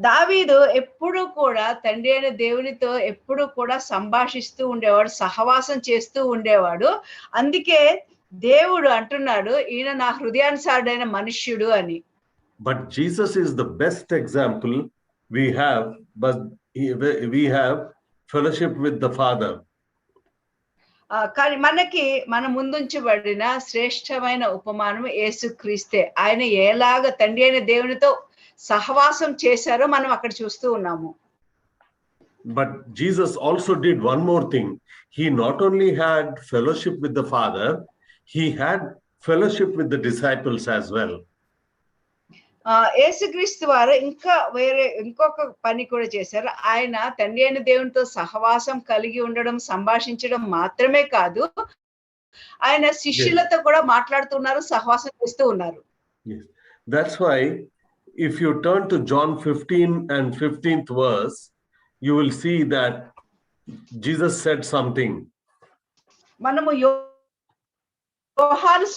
S13: దావీదు ఎప్పుడు కూడా తండ్రి అయిన దేవునితో ఎప్పుడు కూడా సంభాషిస్తూ ఉండేవాడు, సహవాసం చేస్తూ ఉండేవాడు. అందుకే దేవుడు అంటున్నాడు, ఈయన నా హృదయానుసారుడైన మనుష్యుడు అని.
S12: But Jesus is the best example we have, but we have fellowship with the Father.
S13: కానీ మనకి మన ముందుంచబడిన శ్రేష్టమైన ఉపమానం యేసుక్రీస్తే. ఆయన ఎలాగ తండ్రి అయిన దేవునితో సహవాసం చేశారో మనం అక్కడ చూస్తూ ఉన్నాము.
S12: But Jesus also did one more thing. He not only had fellowship with the Father, he had fellowship with the disciples as well.
S13: యేసుక్రీస్తు వారు ఇంకొక పని కూడా చేశారు. ఆయన తండ్రి అయిన దేవునితో సహవాసం కలిగి ఉండడం, సంభాషించడం మాత్రమే కాదు, ఆయన శిష్యులతో కూడా మాట్లాడుతున్నారు, సహవాసం చేస్తూ ఉన్నారు.
S12: That's why if you turn to John 15 and 15th verse, you will see that Jesus said something.
S13: మనము యోహాను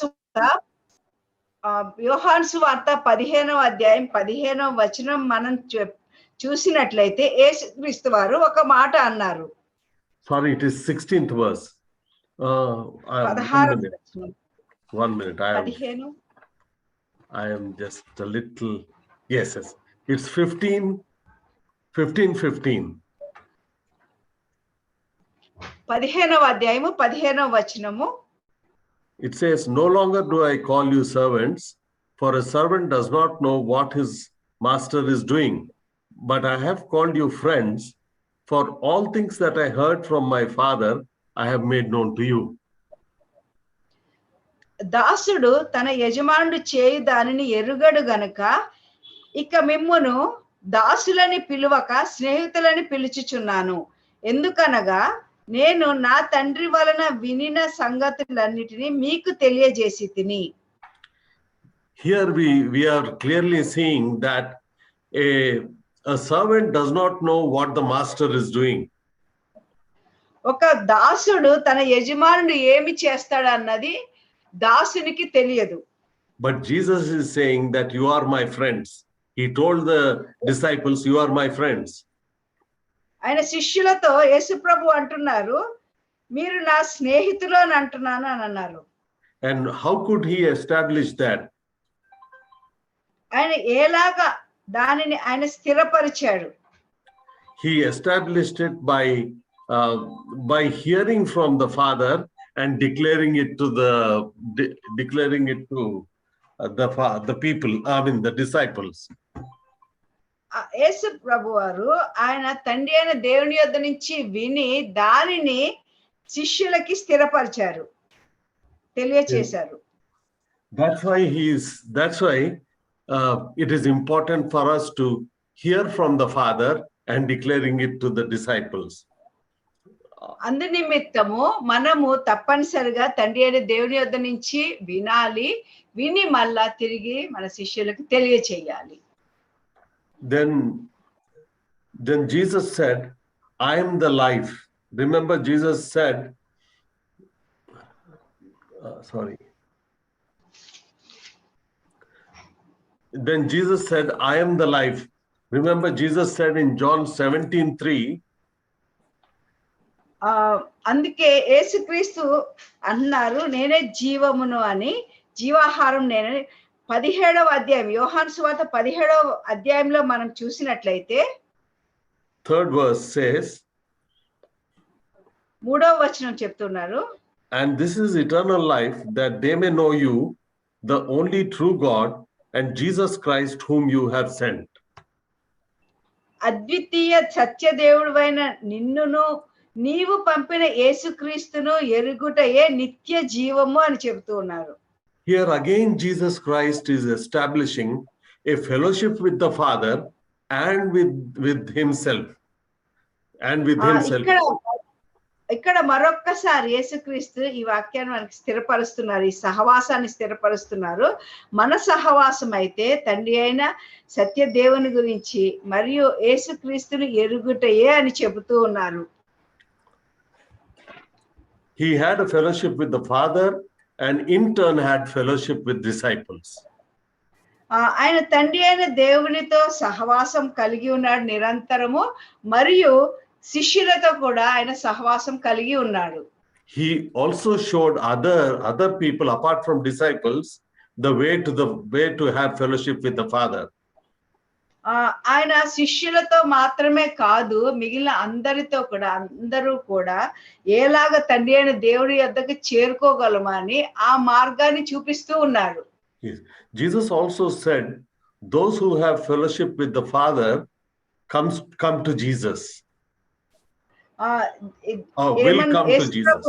S13: సువార్త 15వ అధ్యాయం 15వ వచనం మనం చూసినట్లయితే యేసుక్రీస్తు వారు ఒక మాట అన్నారు.
S12: Sorry, it is 16th verse. 1 minute. I am just a little. Yes. It's 15.
S13: 15వ అధ్యాయము 15వ వచనము.
S12: It says, no longer do I call you servants, for a servant does not know what his master is doing, but I have called you friends, for all things that I heard from my Father, I have made known to you.
S13: దాసుడు తన యజమానుడు చేయు దానిని ఎరుగడు గనుక ఇక మిమ్మును దాసులని పిలువక స్నేహితులని పిలుచుచున్నాను. ఎందుకనగా నేను నా తండ్రి వలన వినిన సంగతులన్నిటినీ మీకు తెలియజేసి తిని.
S12: Here we are clearly seeing that a servant does not know what the master is doing.
S13: ఒక దాసుడు తన యజమానుడు ఏమి చేస్తాడు అన్నది దాసునికి తెలియదు.
S12: But Jesus is saying that you are my friends. He told the disciples, you are my friends.
S13: ఆయన శిష్యులతో యేసుప్రభు అంటున్నారు, మీరు నా స్నేహితులు అని అంటున్నాను అని అన్నారు.
S12: And how could he establish that?
S13: ఆయన ఎలాగా దానిని ఆయన స్థిరపరిచాడు?
S12: He established it by hearing from the Father and declaring it to the people, I mean the disciples.
S13: యేసు ప్రభు వారు ఆయన తండ్రి అయిన దేవుని యొద్ద నుంచి విని దానిని శిష్యులకి స్థిరపరిచారు, తెలియచేశారు.
S12: That's why it is important for us to hear from the Father and declaring it to the disciples.
S13: అందు నిమిత్తము మనము తప్పనిసరిగా తండ్రి అయిన దేవుని యొద్ద నుంచి వినాలి, విని మళ్ళా తిరిగి మన శిష్యులకు తెలియచేయాలి.
S12: Then Jesus said, I am the life. Remember, Jesus said, Then Jesus said, I am the life. Remember, Jesus said in John 17:3,
S13: అందుకే యేసుక్రీస్తు అన్నారు, నేనే జీవమును అని, జీవాహారం నేనే. 17వ అధ్యాయం, యోహాను సువార్త 17వ అధ్యాయంలో మనం చూసినట్లయితే
S12: 3rd verse says,
S13: 3వ వచనం చెప్తున్నారు,
S12: and this is eternal life, that they may know you, the only true God, and Jesus Christ whom you have sent.
S13: అద్వితీయ సత్యదేవుడైన నిన్నును నీవు పంపిన యేసుక్రీస్తును ఎరుగుటయే నిత్య జీవము అని చెబుతూ ఉన్నారు.
S12: Here again Jesus Christ is establishing a fellowship with the Father and with himself.
S13: ఇక్కడ మరొక్కసారి యేసుక్రీస్తు ఈ వాక్యాన్ని మనకి స్థిరపరుస్తున్నారు, ఈ సహవాసాన్ని స్థిరపరుస్తున్నారు. మన సహవాసం అయితే తండ్రి అయిన సత్య దేవుని గురించి మరియు యేసుక్రీస్తును ఎరుగుటయే అని చెబుతూ ఉన్నారు.
S12: He had a fellowship with the Father and in turn had fellowship with disciples.
S13: ఆయన తండ్రి అయిన దేవునితో సహవాసం కలిగి ఉన్నాడు నిరంతరము, మరియు శిష్యులతో కూడా ఆయన సహవాసం కలిగి ఉన్నాడు.
S12: He also showed other people apart from disciples the way to have fellowship with the Father.
S13: ఆయన శిష్యులతో మాత్రమే కాదు, మిగిలిన అందరూ కూడా ఎలాగ తండ్రి అయిన దేవుడి యొద్దకు చేరుకోగలమని ఆ మార్గాన్ని చూపిస్తూ ఉన్నారు.
S12: Yes. Jesus also said, those who have fellowship with the Father come to Jesus. Will come to Jesus.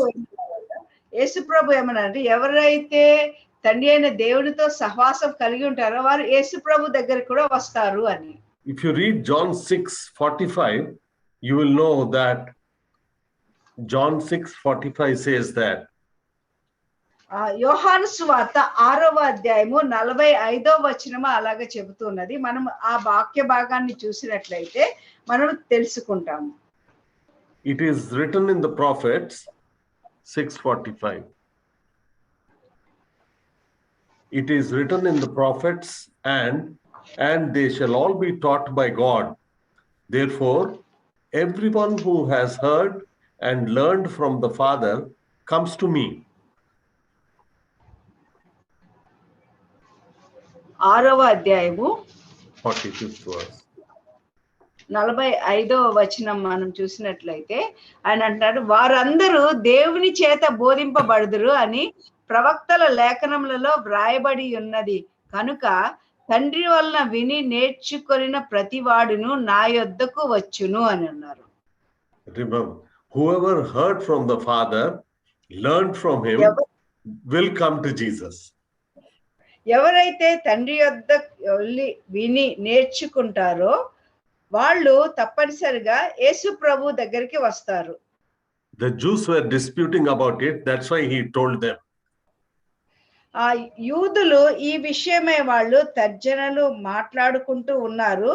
S13: యేసు ప్రభు ఏమన్నారంటే, ఎవరైతే తండ్రి అయిన దేవునితో సహవాసం కలిగి ఉంటారో వారు యేసు ప్రభు దగ్గరికి కూడా వస్తారు అని.
S12: If you read John 6:45, you will know that John 6:45 says that.
S13: యోహాను సువార్త 6వ అధ్యాయము 45వ వచనము అలాగే చెబుతున్నది. మనం ఆ వాక్య భాగాన్ని చూసినట్లయితే మనం తెలుసుకుంటాము.
S12: It is written in the prophets, 6:45. It is written in the prophets, and they shall all be taught by God. Therefore, everyone who has heard and learned from the Father comes to me.
S13: 6వ అధ్యాయము
S12: 45th verse.
S13: 45వ వచనం మనం చూసినట్లయితే ఆయన అంటాడు, వారందరూ దేవుని చేత బోధింపబడుదురు అని ప్రవక్తల లేఖనములలో వ్రాయబడి ఉన్నది కనుక తండ్రి వలన విని నేర్చుకొనిన ప్రతివాడును నా యొద్దకు వచ్చును అని అన్నారు.
S12: Remember, whoever heard from the Father, learned from him, will come to Jesus.
S13: ఎవరైతే తండ్రి యొద్ద విని నేర్చుకుంటారో వాళ్ళు తప్పనిసరిగా యేసు ప్రభు దగ్గరికి వస్తారు.
S12: The Jews were disputing about it, that's why he told them.
S13: ఆ యూదులు ఈ విషయమై వాళ్ళు తర్జనలు మాట్లాడుకుంటూ ఉన్నారు.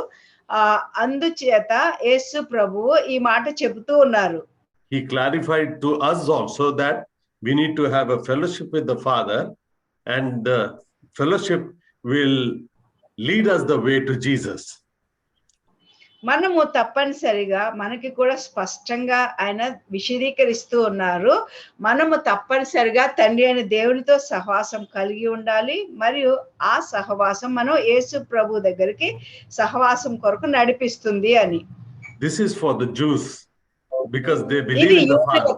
S13: అందుచేత యేసు ప్రభువు ఈ మాట చెబుతూ ఉన్నారు.
S12: He clarified to us also that we need to have a fellowship with the Father, and the fellowship will lead us the way to Jesus.
S13: మనము తప్పనిసరిగా మనకి కూడా స్పష్టంగా ఆయన విశదీకరిస్తూ ఉన్నారు. మనము తప్పనిసరిగా తండ్రి అయిన దేవునితో సహవాసం కలిగి ఉండాలి, మరియు ఆ సహవాసం మనం యేసు ప్రభు దగ్గరికి సహవాసం కొరకు నడిపిస్తుంది అని.
S12: This is for the Jews because they believe in the Father.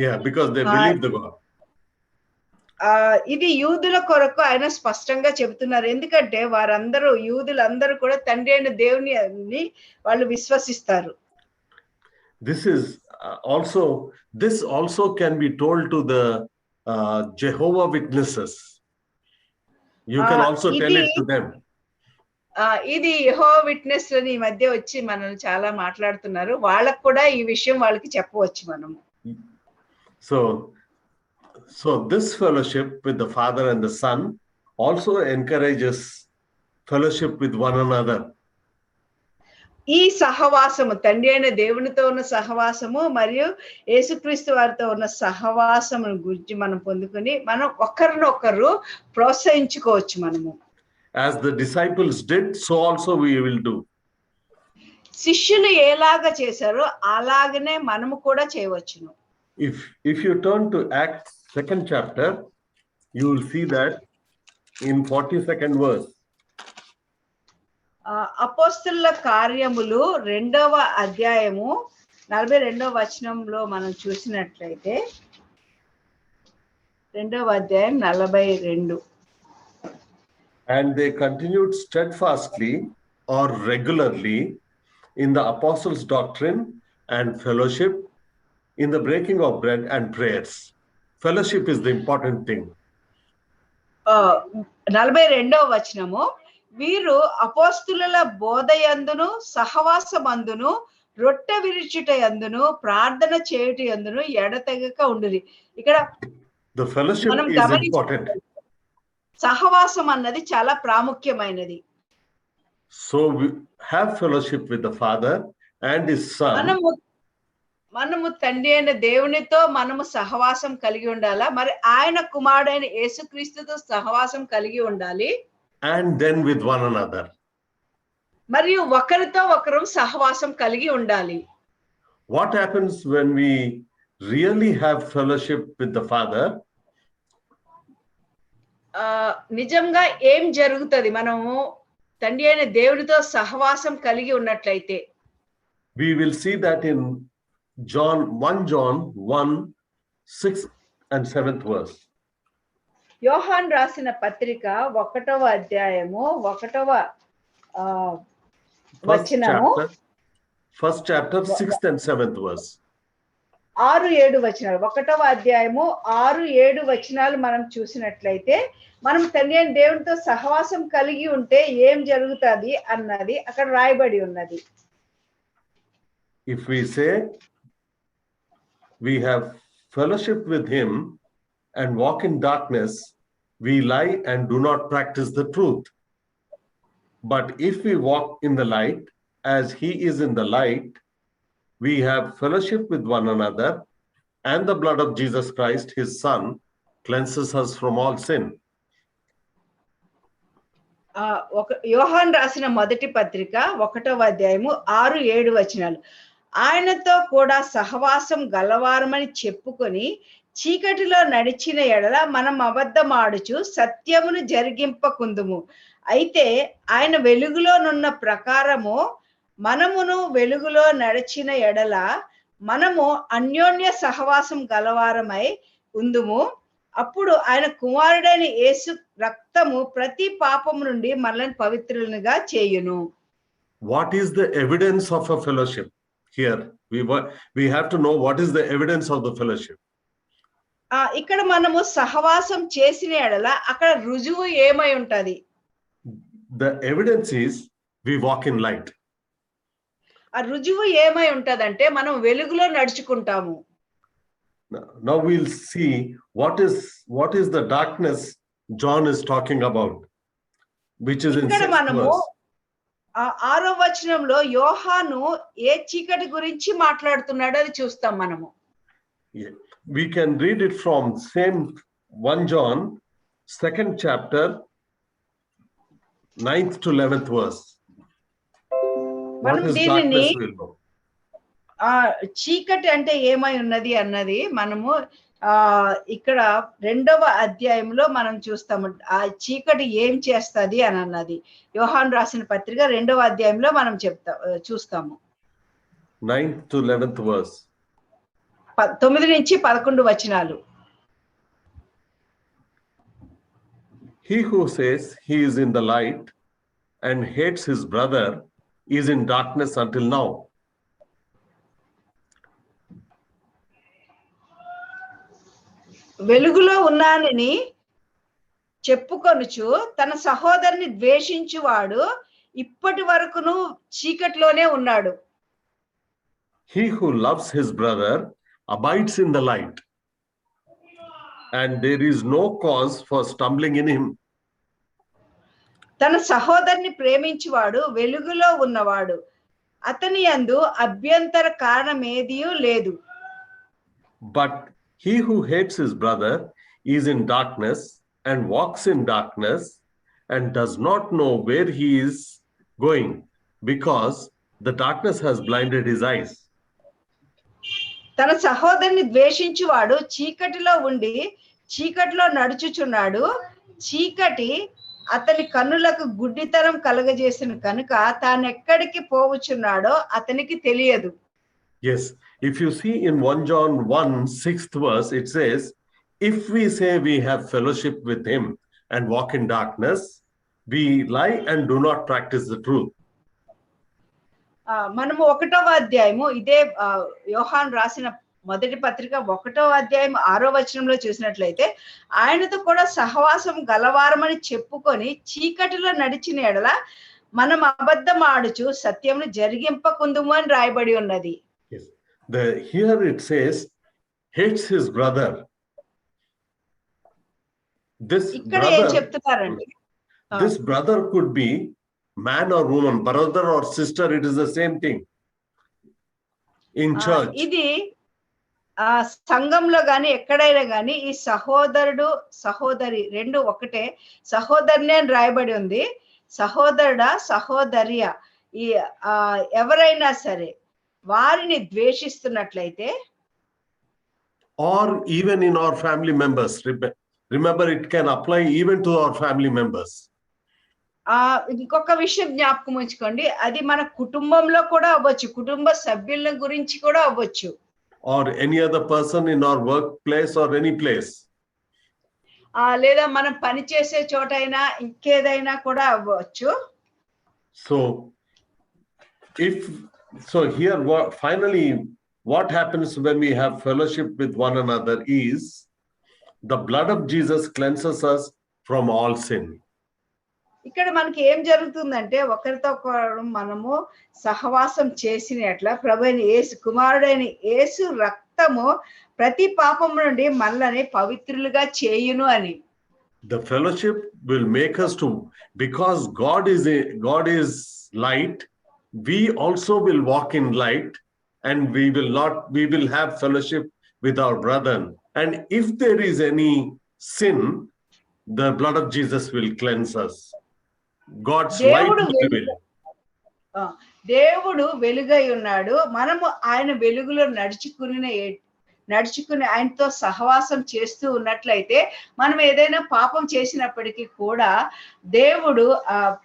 S12: Yeah, because they believe the God.
S13: ఇది యూదుల కొరకు ఆయన స్పష్టంగా చెబుతున్నారు. ఎందుకంటే వారందరూ యూదులందరూ కూడా తండ్రి అయిన దేవుని వాళ్ళు విశ్వసిస్తారు.
S12: This also can be told to the Jehovah Witnesses. You can also tell it to them.
S13: ఇది యెహోవా విట్నెస్ లని ఈ మధ్య వచ్చి మనల్ని చాలా మాట్లాడుతున్నారు. వాళ్ళకు కూడా ఈ విషయం వాళ్ళకి చెప్పవచ్చు మనము.
S12: So this fellowship with the Father and the Son also encourages fellowship with one another.
S13: ఈ సహవాసము తండ్రి అయిన దేవునితో ఉన్న సహవాసము మరియు యేసుక్రీస్తు వారితో ఉన్న సహవాసము గురించి మనం పొందుకొని మనం ఒకరినొకరు ప్రోత్సహించుకోవచ్చు మనము.
S12: As the disciples did, so also we will do.
S13: శిష్యులు ఎలాగా చేశారో అలాగనే మనము కూడా చేయవచ్చును.
S12: If you turn to Acts 2nd chapter, you will see that in 42nd verse.
S13: అపోస్తలుల కార్యములు 2వ అధ్యాయము 42వ వచనంలో మనం చూసినట్లయితే 2వ అధ్యాయం 42.
S12: And they continued steadfastly or regularly in the apostles' doctrine and fellowship, in the breaking of bread and prayers. Fellowship is the important thing.
S13: 42వ వచనము, వీరు అపోస్తుల బోధయందును సహవాసమందును రొట్టె విరుచుట యందును ప్రార్థన చేయుట యందును ఎడతెగక ఉండురి. ఇక్కడ
S12: the fellowship is important.
S13: సహవాసం అన్నది చాలా ప్రాముఖ్యమైనది.
S12: So we have fellowship with the Father and his Son.
S13: మనము తండ్రి అయిన దేవునితో మనము సహవాసం కలిగి ఉండాలా, మరి ఆయన కుమారుడైన యేసుక్రీస్తుతో సహవాసం కలిగి ఉండాలి.
S12: And then with one another.
S13: మరియు ఒకరితో ఒకరు సహవాసం కలిగి ఉండాలి.
S12: What happens when we really have fellowship with the Father?
S13: నిజంగా ఏం జరుగుతుంది మనము తండ్రి అయిన దేవునితో సహవాసం కలిగి ఉన్నట్లయితే?
S12: We will see that in 1 John 1:6 and 7th verse.
S13: యోహాన్ రాసిన పత్రిక 1వ అధ్యాయము 1వ వచనము,
S12: first chapter 6th and 7th verse.
S13: 6-7 వచనాలు, 1వ అధ్యాయము 6-7 వచనాలు మనం చూసినట్లయితే మనం తండ్రి అయిన దేవునితో సహవాసం కలిగి ఉంటే ఏం జరుగుతుంది అన్నది అక్కడ రాయబడి ఉన్నది.
S12: If we say we have fellowship with him and walk in darkness, we lie and do not practice the truth. But if we walk in the light as he is in the light, we have fellowship with one another, and the blood of Jesus Christ, his Son, cleanses us from all sin.
S13: యోహాన్ రాసిన మొదటి పత్రిక 1వ అధ్యాయము 6-7 వచనాలు. ఆయనతో కూడా సహవాసం గలవారమని చెప్పుకొని చీకటిలో నడిచిన ఎడల మనం అబద్ధమాడుచు సత్యమును జరిగింపకుందుము. అయితే ఆయన వెలుగులోనున్న ప్రకారము మనమును వెలుగులో నడిచిన ఎడల మనము అన్యోన్య సహవాసం గలవారమై ఉందుము. అప్పుడు ఆయన కుమారుడైన యేసు రక్తము ప్రతి పాపము నుండి మనల్ని పవిత్రులుగా చేయును.
S12: What is the evidence of a fellowship? Here we have to know what is the evidence of the fellowship.
S13: ఇక్కడ మనము సహవాసం చేసిన ఎడల అక్కడ రుజువు ఏమై ఉంటది?
S12: The evidence is we walk in light.
S13: ఆ రుజువు ఏమై ఉంటదంటే మనం వెలుగులో నడుచుకుంటాము.
S12: Now we'll see what is the darkness John is talking about, which is in 6th verse.
S13: 6వ వచనంలో యోహాను ఏ చీకటి గురించి మాట్లాడుతున్నాడో అది చూస్తాం మనము.
S12: We can read it from same 1 John 2nd chapter 9th to 11th verse.
S13: మనం దీనిని చీకటి అంటే ఏమై ఉన్నది అన్నది మనము ఇక్కడ 2వ అధ్యాయంలో మనం చూస్తాము. ఆ చీకటి ఏం చేస్తది అని అన్నది యోహాను రాసిన పత్రిక 2వ అధ్యాయంలో మనం చూస్తాము.
S12: 9th to 11th verse.
S13: 9 నుంచి 11 వచనాలు.
S12: He who says he is in the light and hates his brother is in darkness until now.
S13: వెలుగులో ఉన్నానని చెప్పుకొనుచు తన సహోదరుని ద్వేషించువాడు ఇప్పటి వరకును చీకటిలోనే ఉన్నాడు.
S12: He who loves his brother abides in the light, and there is no cause for stumbling in him.
S13: తన సహోదరుని ప్రేమించువాడు వెలుగులో ఉన్నవాడు, అతని యందు అభ్యంతర కారణమేదియూ లేదు.
S12: But he who hates his brother is in darkness and walks in darkness and does not know where he is going, because the darkness has blinded his eyes.
S13: తన సహోదరుని ద్వేషించువాడు చీకటిలో ఉండి చీకటిలో నడుచుచున్నాడు, చీకటి అతని కన్నులకు గుడ్డితనం కలగజేసిన కనుక తానెక్కడికి పోవచ్చున్నాడో అతనికి తెలియదు.
S12: Yes, if you see in 1 John 1 6th verse, it says, if we say we have fellowship with him and walk in darkness, we lie and do not practice the truth.
S13: మనము 1వ అధ్యాయము ఇదే యోహాను రాసిన మొదటి పత్రిక 1వ అధ్యాయం 6వ వచనంలో చూసినట్లయితే ఆయనతో కూడా సహవాసం గలవారమని చెప్పుకొని చీకటిలో నడిచిన ఎడల మనం అబద్ధం ఆడుచు సత్యమును జరిగింపకుందుము అని రాయబడి ఉన్నది.
S12: Here it says hates his brother.
S13: ఇక్కడ ఏం చెప్తున్నారండి?
S12: This brother could be man or woman, brother or sister, it is the same thing. In church.
S13: ఇది సంఘంలో గాని ఎక్కడైనా గాని ఈ సహోదరుడు సహోదరి రెండు ఒకటే, సహోదరుని అని రాయబడి ఉంది. సహోదరుడా సహోదర్య ఈ ఎవరైనా సరే వారిని ద్వేషిస్తున్నట్లయితే,
S12: or even in our family members, remember it can apply even to our family members.
S13: ఇంకొక విషయం జ్ఞాపకం ఉంచుకోండి, అది మన కుటుంబంలో కూడా అవ్వచ్చు, కుటుంబ సభ్యుల గురించి కూడా అవ్వచ్చు.
S12: Or any other person in our workplace or any place.
S13: లేదా మనం పని చేసే చోటైనా ఇంకేదైనా కూడా అవ్వచ్చు.
S12: So here finally what happens when we have fellowship with one another is the blood of Jesus cleanses us from all sin.
S13: ఇక్కడ మనకి ఏం జరుగుతుందంటే ఒకరితో ఒకరు మనము సహవాసం చేసినట్ల ప్రభువైన యేసు కుమారుడైన యేసు రక్తము ప్రతి పాపం నుండి మనల్ని పవిత్రులుగా చేయును అని.
S12: The fellowship will make us to, because God is light, we also will walk in light, and we will have fellowship with our brethren. And if there is any sin, the blood of Jesus will cleanse us. God's light will be.
S13: దేవుడు వెలుగై ఉన్నాడు, మనము ఆయన వెలుగులో నడుచుకుని ఆయనతో సహవాసం చేస్తూ ఉన్నట్లయితే మనం ఏదైనా పాపం చేసినప్పటికీ కూడా దేవుడు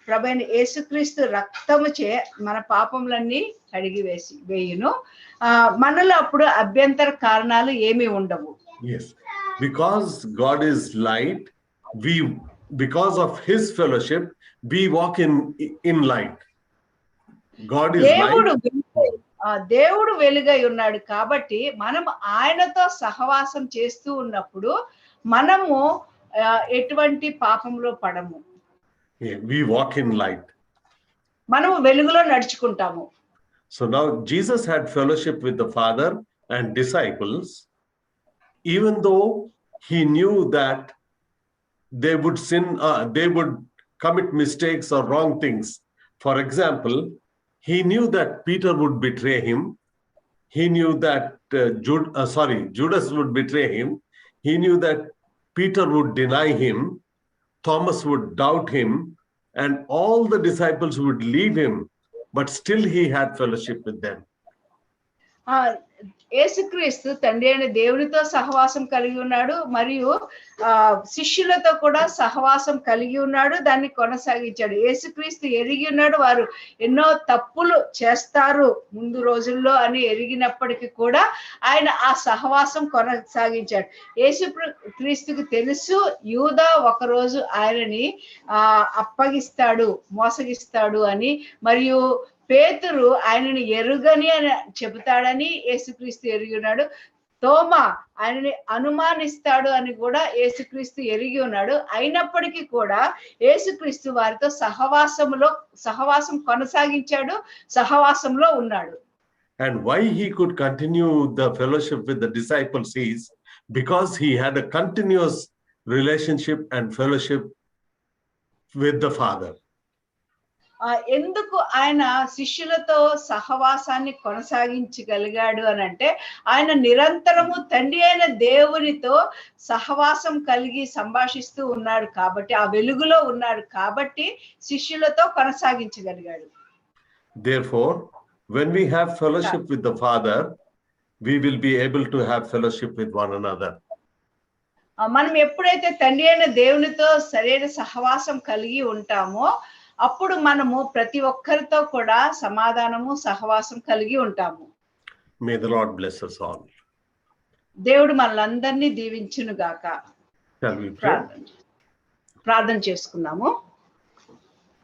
S13: ప్రభువైన యేసుక్రీస్తు రక్తముచే మన పాపములన్నీ కడిగి వేయును. మనలో అప్పుడు అభ్యంతర కారణాలు ఏమీ ఉండవు.
S12: Yes. Because God is light, because of his fellowship, we walk in light. God is light.
S13: దేవుడు వెలుగై ఉన్నాడు కాబట్టి మనం ఆయనతో సహవాసం చేస్తూ ఉన్నప్పుడు మనము ఎటువంటి పాపంలో పడము.
S12: We walk in light.
S13: మనము వెలుగులో నడుచుకుంటాము.
S12: So now Jesus had fellowship with the Father and disciples, even though he knew that they would sin, they would commit mistakes or wrong things. For example, he knew that Peter would betray him. He knew that Judas would betray him. He knew that Peter would deny him. Thomas would doubt him, and all the disciples would leave him. But still he had fellowship with them.
S13: యేసుక్రీస్తు తండ్రి అయిన దేవునితో సహవాసం కలిగి ఉన్నాడు, మరియు శిష్యులతో కూడా సహవాసం కలిగి ఉన్నాడు, దాన్ని కొనసాగించాడు. యేసుక్రీస్తు ఎరిగి ఉన్నాడు వారు ఎన్నో తప్పులు చేస్తారు ముందు రోజుల్లో అని ఎరిగినప్పటికీ కూడా ఆయన ఆ సహవాసం కొనసాగించాడు. యేసుక్రీస్తుకు తెలుసు యూదా ఒకరోజు ఆయనని అప్పగిస్తాడు, మోసగిస్తాడు అని, మరియు పేతురు ఆయనని ఎరుగని అని చెబుతాడని యేసుక్రీస్తు ఎరిగి ఉన్నాడు. తోమా ఆయనని అనుమానిస్తాడు అని కూడా యేసుక్రీస్తు ఎరిగి ఉన్నాడు. అయినప్పటికీ కూడా యేసుక్రీస్తు వారితో సహవాసం కొనసాగించాడు, సహవాసంలో ఉన్నాడు.
S12: And why he could continue the fellowship with the disciples is because he had a continuous relationship and fellowship with the Father.
S13: ఎందుకు ఆయన శిష్యులతో సహవాసాన్ని కొనసాగించగలిగాడు అని అంటే, ఆయన నిరంతరము తండ్రి అయిన దేవునితో సహవాసం కలిగి సంభాషిస్తూ ఉన్నాడు కాబట్టి, ఆ వెలుగులో ఉన్నాడు కాబట్టి శిష్యులతో కొనసాగించగలిగాడు.
S12: Therefore, when we have fellowship with the Father, we will be able to have fellowship with one another.
S13: మనం ఎప్పుడైతే తండ్రి అయిన దేవునితో సరైన సహవాసం కలిగి ఉంటామో అప్పుడు మనము ప్రతి ఒక్కరితో కూడా సమాధానము సహవాసం కలిగి ఉంటాము.
S12: May the Lord bless us all.
S13: దేవుడు మనలందరినీ దీవించును గాక.
S12: Shall we pray?
S13: ప్రార్థన చేసుకుందాము.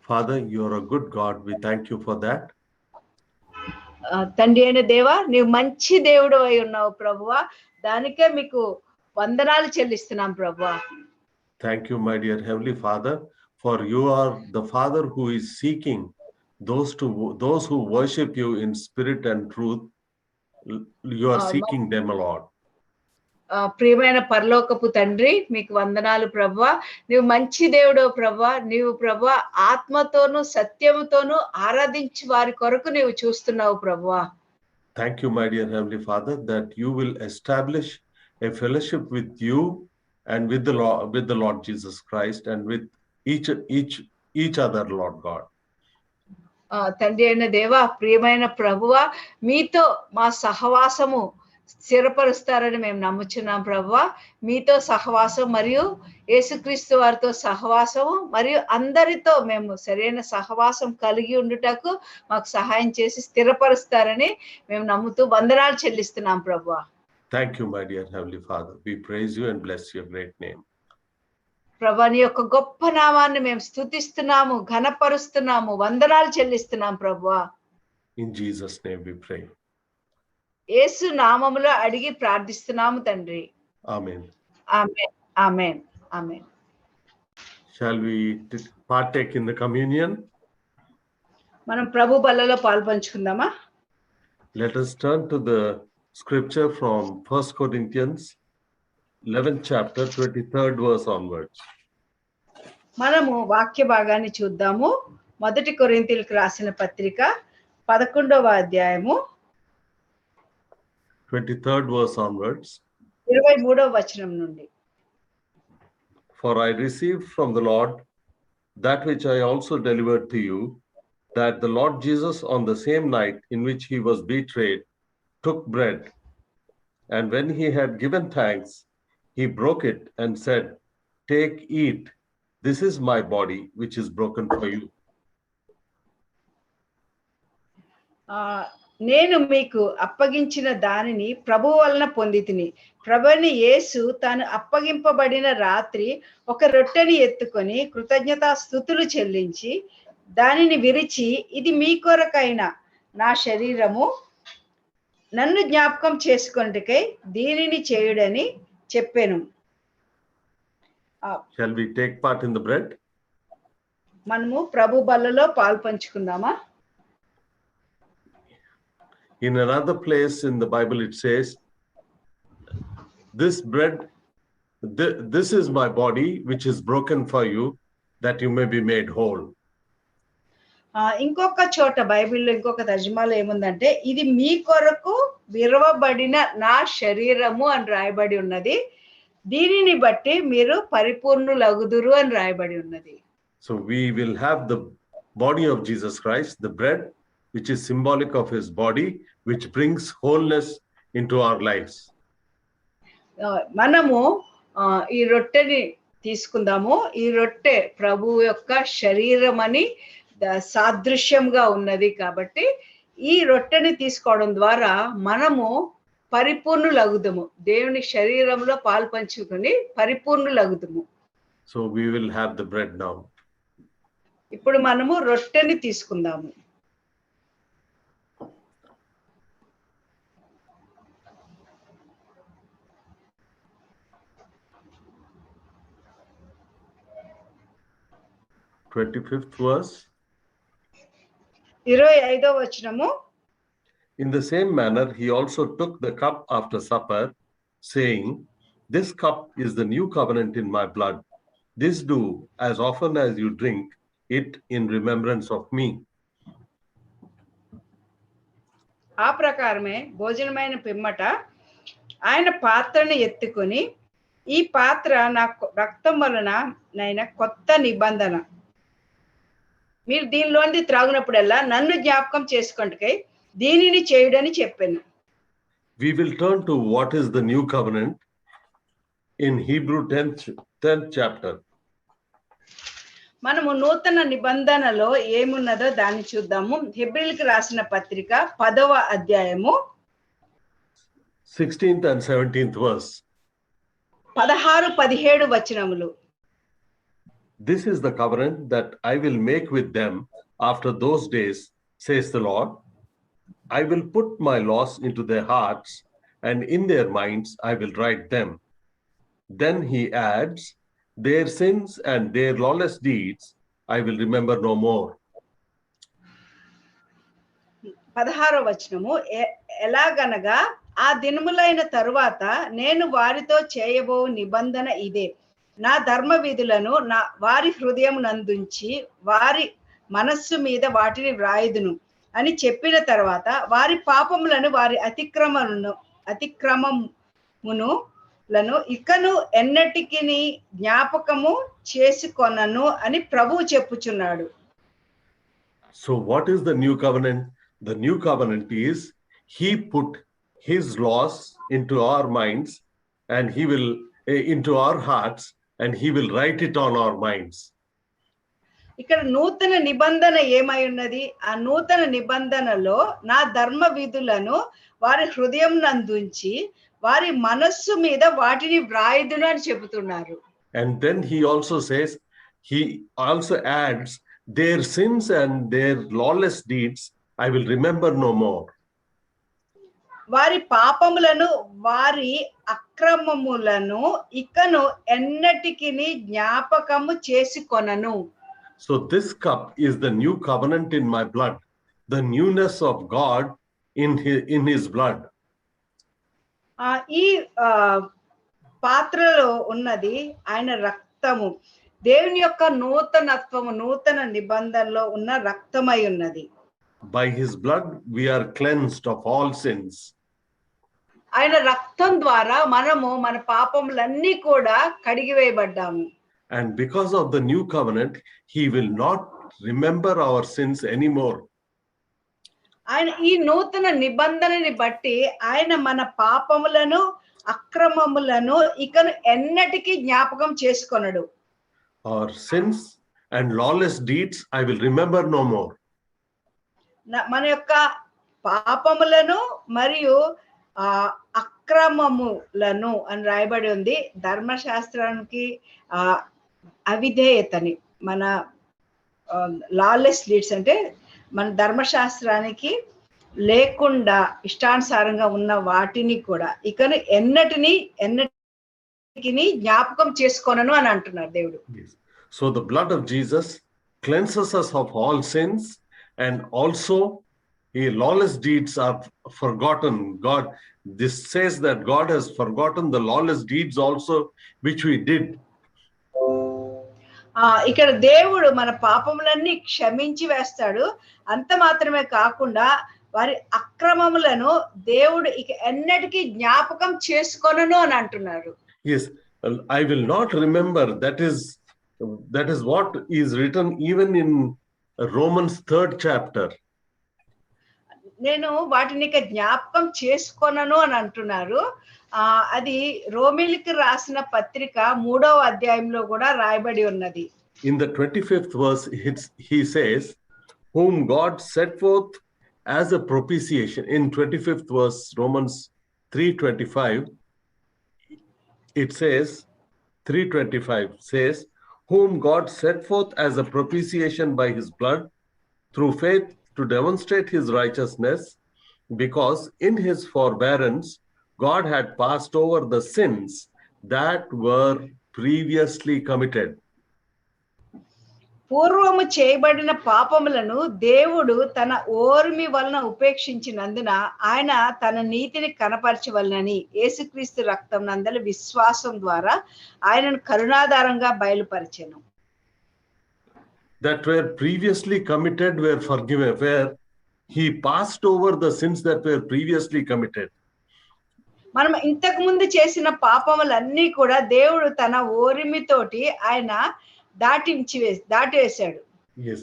S12: Father, you are a good God. We thank you for that.
S13: తండ్రి అయిన దేవా, నీవు మంచి దేవుడు అయి ఉన్నావు ప్రభువా, దానికే మీకు వందనాలు చెల్లిస్తున్నాం ప్రభువా.
S12: Thank you, my dear Heavenly Father, for you are the Father who is seeking those who worship you in spirit and truth. You are seeking them, Lord.
S13: ప్రియమైన పరలోకపు తండ్రి, మీకు వందనాలు ప్రభువా. నీవు మంచి దేవుడు ప్రభువా. నీవు ప్రభువా ఆత్మతోను సత్యముతోను ఆరాధించి వారి కొరకు నీవు చూస్తున్నావు ప్రభువా.
S12: Thank you, my dear Heavenly Father, that you will establish a fellowship with you and with the Lord Jesus Christ and with each other, Lord God.
S13: తండ్రి అయిన దేవా, ప్రియమైన ప్రభువా, మీతో మా సహవాసము స్థిరపరుస్తారని మేము నమ్ముచున్నాం ప్రభువా. మీతో సహవాసం మరియు యేసుక్రీస్తు వారితో సహవాసము మరియు అందరితో మేము సరైన సహవాసం కలిగి ఉండుటకు మాకు సహాయం చేసి స్థిరపరుస్తారని మేము నమ్ముతూ వందనాలు చెల్లిస్తున్నాం ప్రభువా.
S12: Thank you, my dear Heavenly Father. We praise you and bless your great name.
S13: ప్రభువా, నీ యొక్క గొప్ప నామాన్ని మేము స్తుతిస్తున్నాము, ఘనపరుస్తున్నాము, వందనాలు చెల్లిస్తున్నాం ప్రభువా.
S12: In Jesus' name we pray.
S13: యేసు నామములో అడిగి ప్రార్థిస్తున్నాము తండ్రి.
S12: Amen.
S13: Amen, amen, amen.
S12: Shall we partake in the communion?
S13: మనం ప్రభు బల్లలో పాల్పంచుకుందామా?
S12: Let us turn to the scripture from 1 Corinthians 11th chapter 23rd verse onwards.
S13: మనము వాక్య భాగాన్ని చూద్దాము. 1 కొరింథీయులకు రాసిన పత్రిక 11వ అధ్యాయము
S12: 23rd verse onwards.
S13: 23వ వచనం నుండి.
S12: For I received from the Lord that which I also delivered to you, that the Lord Jesus on the same night in which he was betrayed took bread, and when he had given thanks, he broke it and said, "Take, eat. This is my body, which is broken for you."
S13: నేను మీకు అప్పగించిన దానిని ప్రభు వలన పొందితిని. ప్రభువైన యేసు తాను అప్పగింపబడిన రాత్రి ఒక రొట్టెని ఎత్తుకొని కృతజ్ఞతాస్తుతులు చెల్లించి దానిని విరిచి, ఇది మీ కొరకైన నా శరీరము, నన్ను జ్ఞాపకం చేసుకొనుటకై దీనిని చేయుడని చెప్పెను.
S12: Shall we take part in the bread?
S13: మనము ప్రభు బల్లలో పాలు పంచుకుందామా?
S12: In another place in the Bible it says, this bread, this is my body which is broken for you, that you may be made whole.
S13: ఇంకొక చోట బైబిల్లో ఇంకొక తర్జుమాలో ఏముందంటే, ఇది మీ కొరకు విరవబడిన నా శరీరము అని రాయబడి ఉన్నది, దీనిని బట్టి మీరు పరిపూర్ణులగుదురు అని రాయబడి ఉన్నది.
S12: So we will have the body of Jesus Christ, the bread, which is symbolic of his body, which brings wholeness into our lives.
S13: మనము ఈ రొట్టెని తీసుకుందాము. ఈ రొట్టె ప్రభు యొక్క శరీరం అని సాదృశ్యంగా ఉన్నది కాబట్టి ఈ రొట్టెని తీసుకోవడం ద్వారా మనము పరిపూర్ణులగుదము, దేవుని శరీరంలో పాలు పంచుకొని పరిపూర్ణులగుదము.
S12: So we will have the bread now.
S13: ఇప్పుడు మనము రొట్టెని తీసుకుందాము.
S12: verse.
S13: 25వ వచనము.
S12: In the same manner, he also took the cup after supper, saying, this cup is the new covenant in my blood. This do as often as you drink it in remembrance of me.
S13: ఆ ప్రకారమే భోజనమైన పిమ్మట ఆయన పాత్రను ఎత్తుకొని, ఈ పాత్ర నా రక్తం వలన నైనా కొత్త నిబంధన, మీరు దీనిలోంది త్రాగునప్పుడల్లా నన్ను జ్ఞాపకం చేసుకొనుటకై దీనిని చేయుడని చెప్పాను.
S12: We will turn to what is the new covenant in Hebrew 10th chapter.
S13: మనము నూతన నిబంధనలో ఏమున్నదో దాన్ని చూద్దాము. హెబ్రీయులకు రాసిన పత్రిక 10వ అధ్యాయము
S12: 16th and 17th verse.
S13: 16-17 వచనములు.
S12: This is the covenant that I will make with them after those days, says the Lord. I will put my laws into their hearts, and in their minds I will write them. Then he adds, their sins and their lawless deeds I will remember no more.
S13: 16వ వచనము. ఎలాగనగా ఆ దినములైన తరువాత నేను వారితో చేయబో నిబంధన ఇదే, నా ధర్మ విధులను వారి హృదయం నందుంచి వారి మనస్సు మీద వాటిని వ్రాయుదును అని చెప్పిన తర్వాత, వారి పాపములను వారి అతిక్రమములను ఇకను ఎన్నటికి జ్ఞాపకము చేసుకొనను అని ప్రభువు చెప్పుచున్నాడు.
S12: So what is the new covenant? The new covenant is he put his laws into our minds and he will into our hearts, and he will write it on our minds.
S13: ఇక్కడ నూతన నిబంధన ఏమై ఉన్నది? ఆ నూతన నిబంధనలో నా ధర్మ విధులను వారి హృదయం నందుంచి వారి మనస్సు మీద వాటిని వ్రాయుదును అని చెబుతున్నారు.
S12: And then he also says, he also adds, their sins and their lawless deeds I will remember no more.
S13: వారి పాపములను వారి అక్రమములను ఇకను ఎన్నటికి జ్ఞాపకము చేసుకొనను.
S12: So this cup is the new covenant in my blood, the newness of God in his blood.
S13: ఈ పాత్రలో ఉన్నది ఆయన రక్తము, దేవుని యొక్క నూతనత్వము, నూతన నిబంధనలో ఉన్న రక్తమై ఉన్నది.
S12: By his blood we are cleansed of all sins.
S13: ఆయన రక్తం ద్వారా మనము మన పాపములన్నీ కూడా కడిగివేయబడ్డాము.
S12: And because of the new covenant, he will not remember our sins anymore.
S13: ఆయన ఈ నూతన నిబంధనని బట్టి ఆయన మన పాపములను అక్రమములను ఇకను ఎన్నటికీ జ్ఞాపకం చేసుకొనడు.
S12: Our sins and lawless deeds I will remember no more.
S13: మన యొక్క పాపములను మరియు అక్రమములను అని రాయబడి ఉంది. ధర్మశాస్త్రానికి అవిధేయతని, మన లాలెస్ లీడ్స్ అంటే మన ధర్మశాస్త్రానికి లేకుండా ఇష్టానుసారంగా ఉన్న వాటిని కూడా ఇక ఎన్నటికి జ్ఞాపకం చేసుకోనను అని అంటున్నారు దేవుడు.
S12: So the blood of Jesus cleanses us of all sins, and also lawless deeds are forgotten. This says that God has forgotten the lawless deeds also which we did.
S13: ఇక్కడ దేవుడు మన పాపములన్నీ క్షమించి వేస్తాడు. అంత మాత్రమే కాకుండా వారి అక్రమములను దేవుడు ఇక ఎన్నటికీ జ్ఞాపకం చేసుకోనను అని అంటున్నారు.
S12: Yes, I will not remember. That is what is written even in Romans 3rd chapter.
S13: నేను వాటిని ఇక జ్ఞాపకం చేసుకోనను అని అంటున్నారు. అది రోమిలికి రాసిన పత్రిక 3వ అధ్యాయంలో కూడా రాయబడి ఉన్నది.
S12: In the 25th verse, he says, whom God set forth as a propitiation. In 25th verse, Romans 3:25, it says, 3:25 says, whom God set forth as a propitiation by his blood through faith to demonstrate his righteousness, because in his forbearance God had passed over the sins that were previously committed.
S13: పూర్వము చేయబడిన పాపములను దేవుడు తన ఓర్మి వలన ఉపేక్షించినందున ఆయన తన నీతిని కనపరచవలనని యేసుక్రీస్తు రక్తం నందలి విశ్వాసం ద్వారా ఆయనను కరుణాధారంగా బయలుపరిచెను.
S12: That were previously committed were forgiven, where he passed over the sins that were previously committed.
S13: మనం ఇంతకు ముందు చేసిన పాపములన్నీ కూడా దేవుడు తన ఓర్మితోటి ఆయన దాటివేశాడు.
S12: Yes,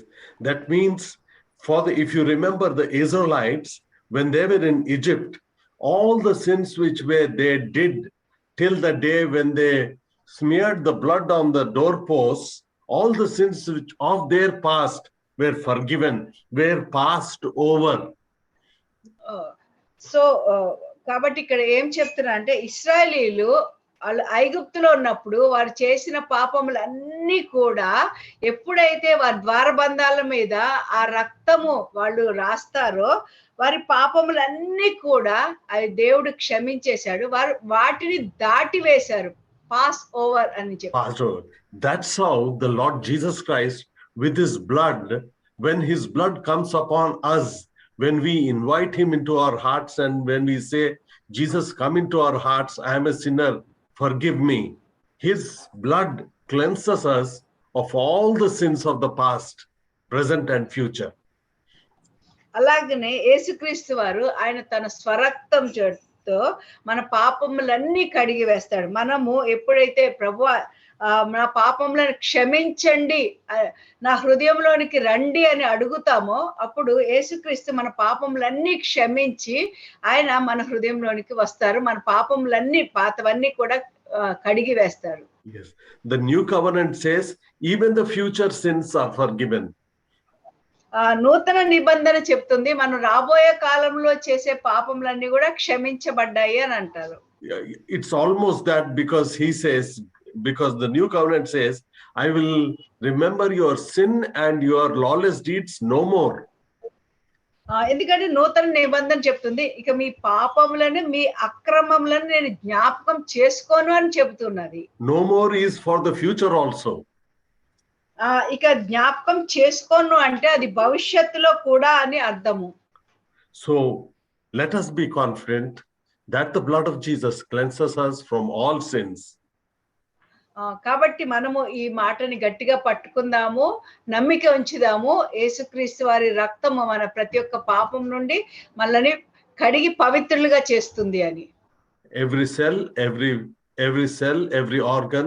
S12: that means if you remember the Israelites, when they were in Egypt, all the sins which they did till the day when they smeared the blood on the doorposts, all the sins which of their past were forgiven, were passed over.
S13: కాబట్టి ఇక్కడ ఏం చెప్తున్నా అంటే ఇశ్రాయేలీయులు వాళ్ళు ఐగుప్తులో ఉన్నప్పుడు వారు చేసిన పాపములన్నీ కూడా ఎప్పుడైతే వారి ద్వారబంధాల మీద ఆ రక్తము వాళ్ళు రాస్తారో వారి పాపములన్నీ కూడా దేవుడు క్షమించేశాడు. వారు వాటిని దాటివేశారు, పాస్ ఓవర్ అని చెప్పారు.
S12: That's how the Lord Jesus Christ, with his blood, when his blood comes upon us, when we invite him into our hearts and when we say, Jesus, come into our hearts, I am a sinner, forgive me. His blood cleanses us of all the sins of the past, present and future.
S13: అలాగనే యేసుక్రీస్తు వారు ఆయన తన స్వరక్తం చేత మన పాపములన్నీ కడిగి వేస్తాడు. మనము ఎప్పుడైతే ప్రభువా నా పాపములను క్షమించండి, నా హృదయంలోనికి రండి అని అడుగుతామో అప్పుడు యేసుక్రీస్తు మన పాపములన్నీ క్షమించి ఆయన మన హృదయంలోనికి వస్తారు. మన పాపములన్నీ పాతవన్నీ కూడా కడిగి వేస్తారు.
S12: Yes, the new covenant says even the future sins are forgiven.
S13: నూతన నిబంధన చెప్తుంది మనం రాబోయే కాలంలో చేసే పాపములన్నీ కూడా క్షమించబడ్డాయి అని అంటారు.
S12: It's almost that because the new covenant says, I will remember your sin and your lawless deeds no more.
S13: ఎందుకంటే నూతన నిబంధన చెప్తుంది ఇక మీ పాపములను మీ అక్రమములను నేను జ్ఞాపకం చేసుకోను అని చెబుతున్నది.
S12: No more is for the future also.
S13: ఇక జ్ఞాపకం చేసుకోను అంటే అది భవిష్యత్తులో కూడా అని అర్థము.
S12: So let us be confident that the blood of Jesus cleanses us from all sins.
S13: కాబట్టి మనము ఈ మాటని గట్టిగా పట్టుకుందాము, నమ్మిక ఉంచుదాము. యేసుక్రీస్తు వారి రక్తము మన ప్రతి ఒక్క పాపం నుండి మనల్ని కడిగి పవిత్రులుగా చేస్తుంది అని.
S12: Every cell, every organ,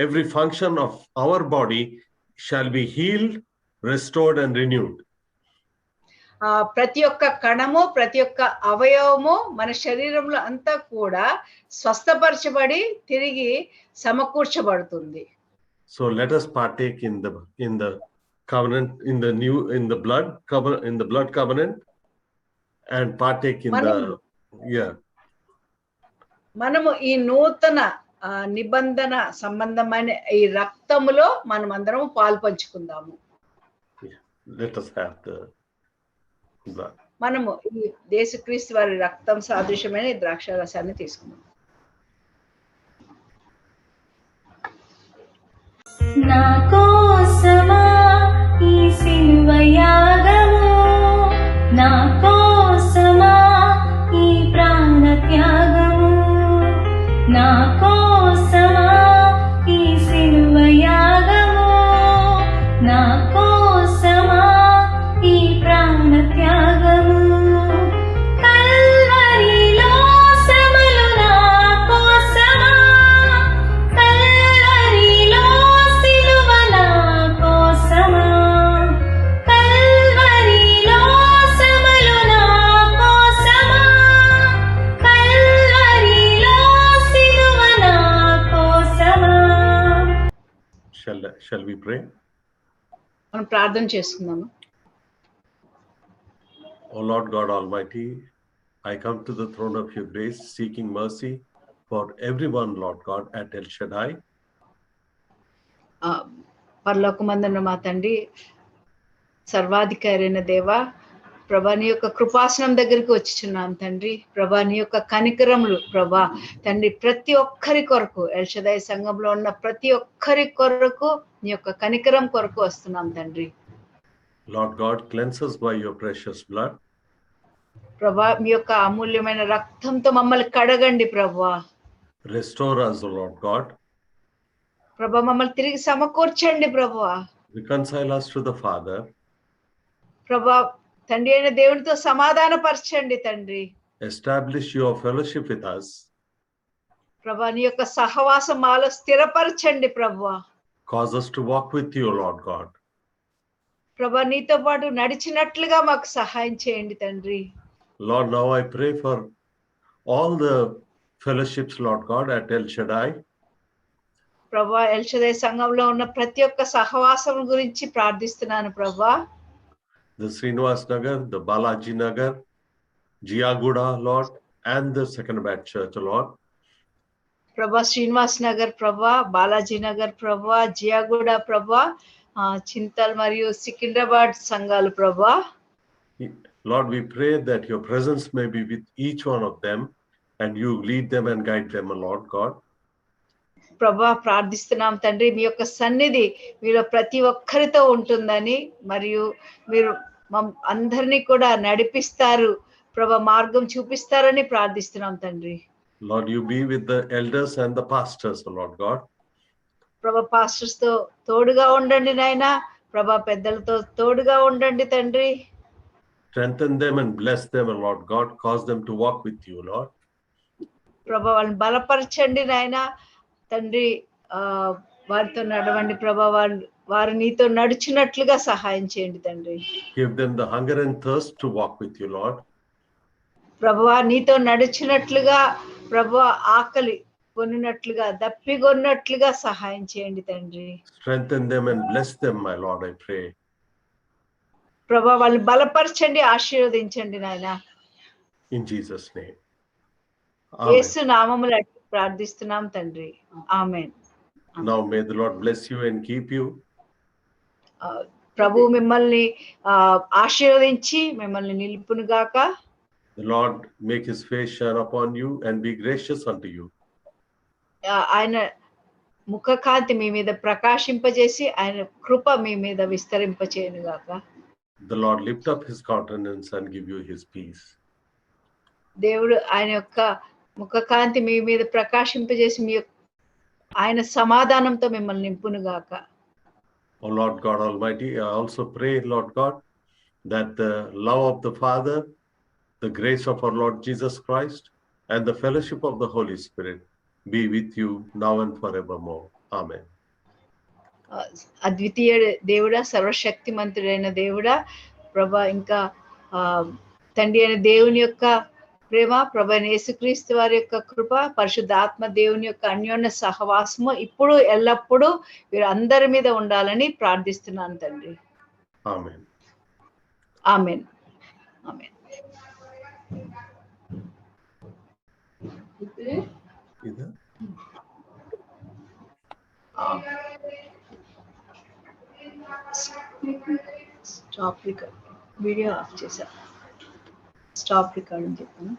S12: every function of our body shall be healed, restored and renewed.
S13: ప్రతి ఒక్క కణము ప్రతి ఒక్క అవయవము మన శరీరంలో అంతా కూడా స్వస్థపరచబడి తిరిగి సమకూర్చబడుతుంది.
S12: So let us partake in the covenant, in the blood covenant, and partake in the, yeah.
S13: మనము ఈ నూతన నిబంధన సంబంధమైన ఈ రక్తములో మనం అందరం పాలు పంచుకుందాము.
S12: Let us have the blood.
S13: మనము ఈ యేసుక్రీస్తు వారి రక్తం సాదృశ్యమైన ఈ ద్రాక్ష రసాన్ని తీసుకుందాం.
S2: నా కోసమా ఈ సిలువ యాగము, నా కోసమా ఈ ప్రాణ త్యాగము, నా కోసమా ఈ సిలువ యాగము, నా కోసమా ఈ ప్రాణ త్యాగము. కల్వరిలో శ్రమలు నా కోసమా, కల్వరిలో సిలువ నా కోసమా, కల్వరిలో శ్రమలు నా కోసమా, కల్వరిలో సిలువ నా కోసమా.
S12: Shall we pray?
S13: మనం ప్రార్థన చేసుకుందాము.
S12: O Lord God Almighty, I come to the throne of your grace, seeking mercy for everyone, Lord God, at El Shaddai.
S13: పరలోకమందున్న మా తండ్రి, సర్వాధికారి అయిన దేవ, ప్రభా నీ యొక్క కృపాసనం దగ్గరికి వచ్చిచున్నాం తండ్రి. ప్రభా నీ యొక్క కనికరములు ప్రభా తండ్రి ప్రతి ఒక్కరి కొరకు, ఎల్ షదై సంఘంలో ఉన్న ప్రతి ఒక్కరి కొరకు నీ యొక్క కనికరం కొరకు వస్తున్నాం తండ్రి.
S12: Lord God, cleanse us by your precious blood.
S13: ప్రభా మీ యొక్క అమూల్యమైన రక్తంతో మమ్మల్ని కడగండి ప్రభా.
S12: Restore us, O Lord God.
S13: ప్రభా మమ్మల్ని తిరిగి సమకూర్చండి ప్రభా.
S12: Reconcile us to the Father.
S13: ప్రభా తండ్రి అయిన దేవుడితో సమాధానపరచండి తండ్రి.
S12: Establish your fellowship with us.
S13: ప్రభా నీ యొక్క సహవాసం మాలో స్థిరపరచండి ప్రభా.
S12: Cause us to walk with you, Lord God.
S13: ప్రభా నీతో పాటు నడిచినట్లుగా మాకు సహాయం చేయండి తండ్రి.
S12: Lord, now I pray for all the fellowships, Lord God, at El Shaddai.
S13: ప్రభా ఎల్ షదై సంఘంలో ఉన్న ప్రతి ఒక్క సహవాసం గురించి ప్రార్థిస్తున్నాను ప్రభా.
S12: The Srinivas Nagar, the Balaji Nagar, Jiaguda, Lord, and the Second Batch Church, Lord.
S13: ప్రభా శ్రీనివాస్ నగర్ ప్రభా, బాలాజీ నగర్ ప్రభా, జియాగూడ ప్రభా, చింతల్ మరియు సికింద్రాబాద్ సంఘాలు ప్రభా.
S12: Lord, we pray that your presence may be with each one of them and you lead them and guide them, Lord God.
S13: ప్రభా ప్రార్థిస్తున్నాం తండ్రి, మీ యొక్క సన్నిధి మీలో ప్రతి ఒక్కరితో ఉంటుందని మరియు మీరు అందరినీ కూడా నడిపిస్తారు ప్రభా, మార్గం చూపిస్తారని ప్రార్థిస్తున్నాం తండ్రి.
S12: Lord, you be with the elders and the pastors, Lord God.
S13: ప్రభా పాస్టర్స్ తో తోడుగా ఉండండి నాయనా. ప్రభా పెద్దలతో తోడుగా ఉండండి తండ్రి.
S12: Strengthen them and bless them, Lord God. Cause them to walk with you, Lord.
S13: ప్రభా వాళ్ళని బలపరచండి నాయనా తండ్రి. వారితో నడవండి ప్రభా, వారు నీతో నడిచినట్లుగా సహాయం చేయండి తండ్రి.
S12: Give them the hunger and thirst to walk with you, Lord.
S13: ప్రభువా నీతో నడిచినట్లుగా, ప్రభువా ఆకలి కొనినట్లుగా, దప్పిగొన్నట్లుగా సహాయం చేయండి తండ్రి.
S12: Strengthen them and bless them, my Lord, I pray.
S13: ప్రభా వాళ్ళని బలపరచండి, ఆశీర్వదించండి నాయన.
S12: In Jesus' name.
S13: యేసు నామములో ప్రార్థిస్తున్నాం తండ్రి. ఆమేన్.
S12: Now may the Lord bless you and keep you.
S13: ప్రభు మిమ్మల్ని ఆశీర్వదించి మిమ్మల్ని నిలుపును గాక.
S12: The Lord make his face shine upon you and be gracious unto you.
S13: ఆయన ముఖకాంతి మీ మీద ప్రకాశింపజేసి ఆయన కృప మీ మీద విస్తరింపచేయును గాక.
S12: The Lord lift up his countenance and give you his peace.
S13: దేవుడు ఆయన యొక్క ముఖకాంతి మీ మీద ప్రకాశింపజేసి ఆయన సమాధానంతో మిమ్మల్ని నింపును గాక.
S12: O Lord God Almighty, I also pray, Lord God, that the love of the Father, the grace of our Lord Jesus Christ, and the fellowship of the Holy Spirit be with you now and forevermore. Amen.
S13: అద్వితీయ దేవుడా, సర్వశక్తిమంతుడైన దేవుడా, ప్రభా ఇంకా తండ్రి అయిన దేవుని యొక్క ప్రేమ, ప్రభు యేసుక్రీస్తు వారి యొక్క కృప, పరిశుద్ధాత్మ దేవుని యొక్క అన్యోన్య సహవాసము ఇప్పుడు ఎల్లప్పుడూ వీరందరి మీద ఉండాలని ప్రార్థిస్తున్నాను తండ్రి.
S12: ఆమేన్.
S13: ఆమేన్. ఆమేన్.
S12: ఇదా
S13: స్టాప్ రికార్డ్, వీడియో ఆఫ్ చేశా. స్టాప్ రికార్డ్ అని చెప్పాను.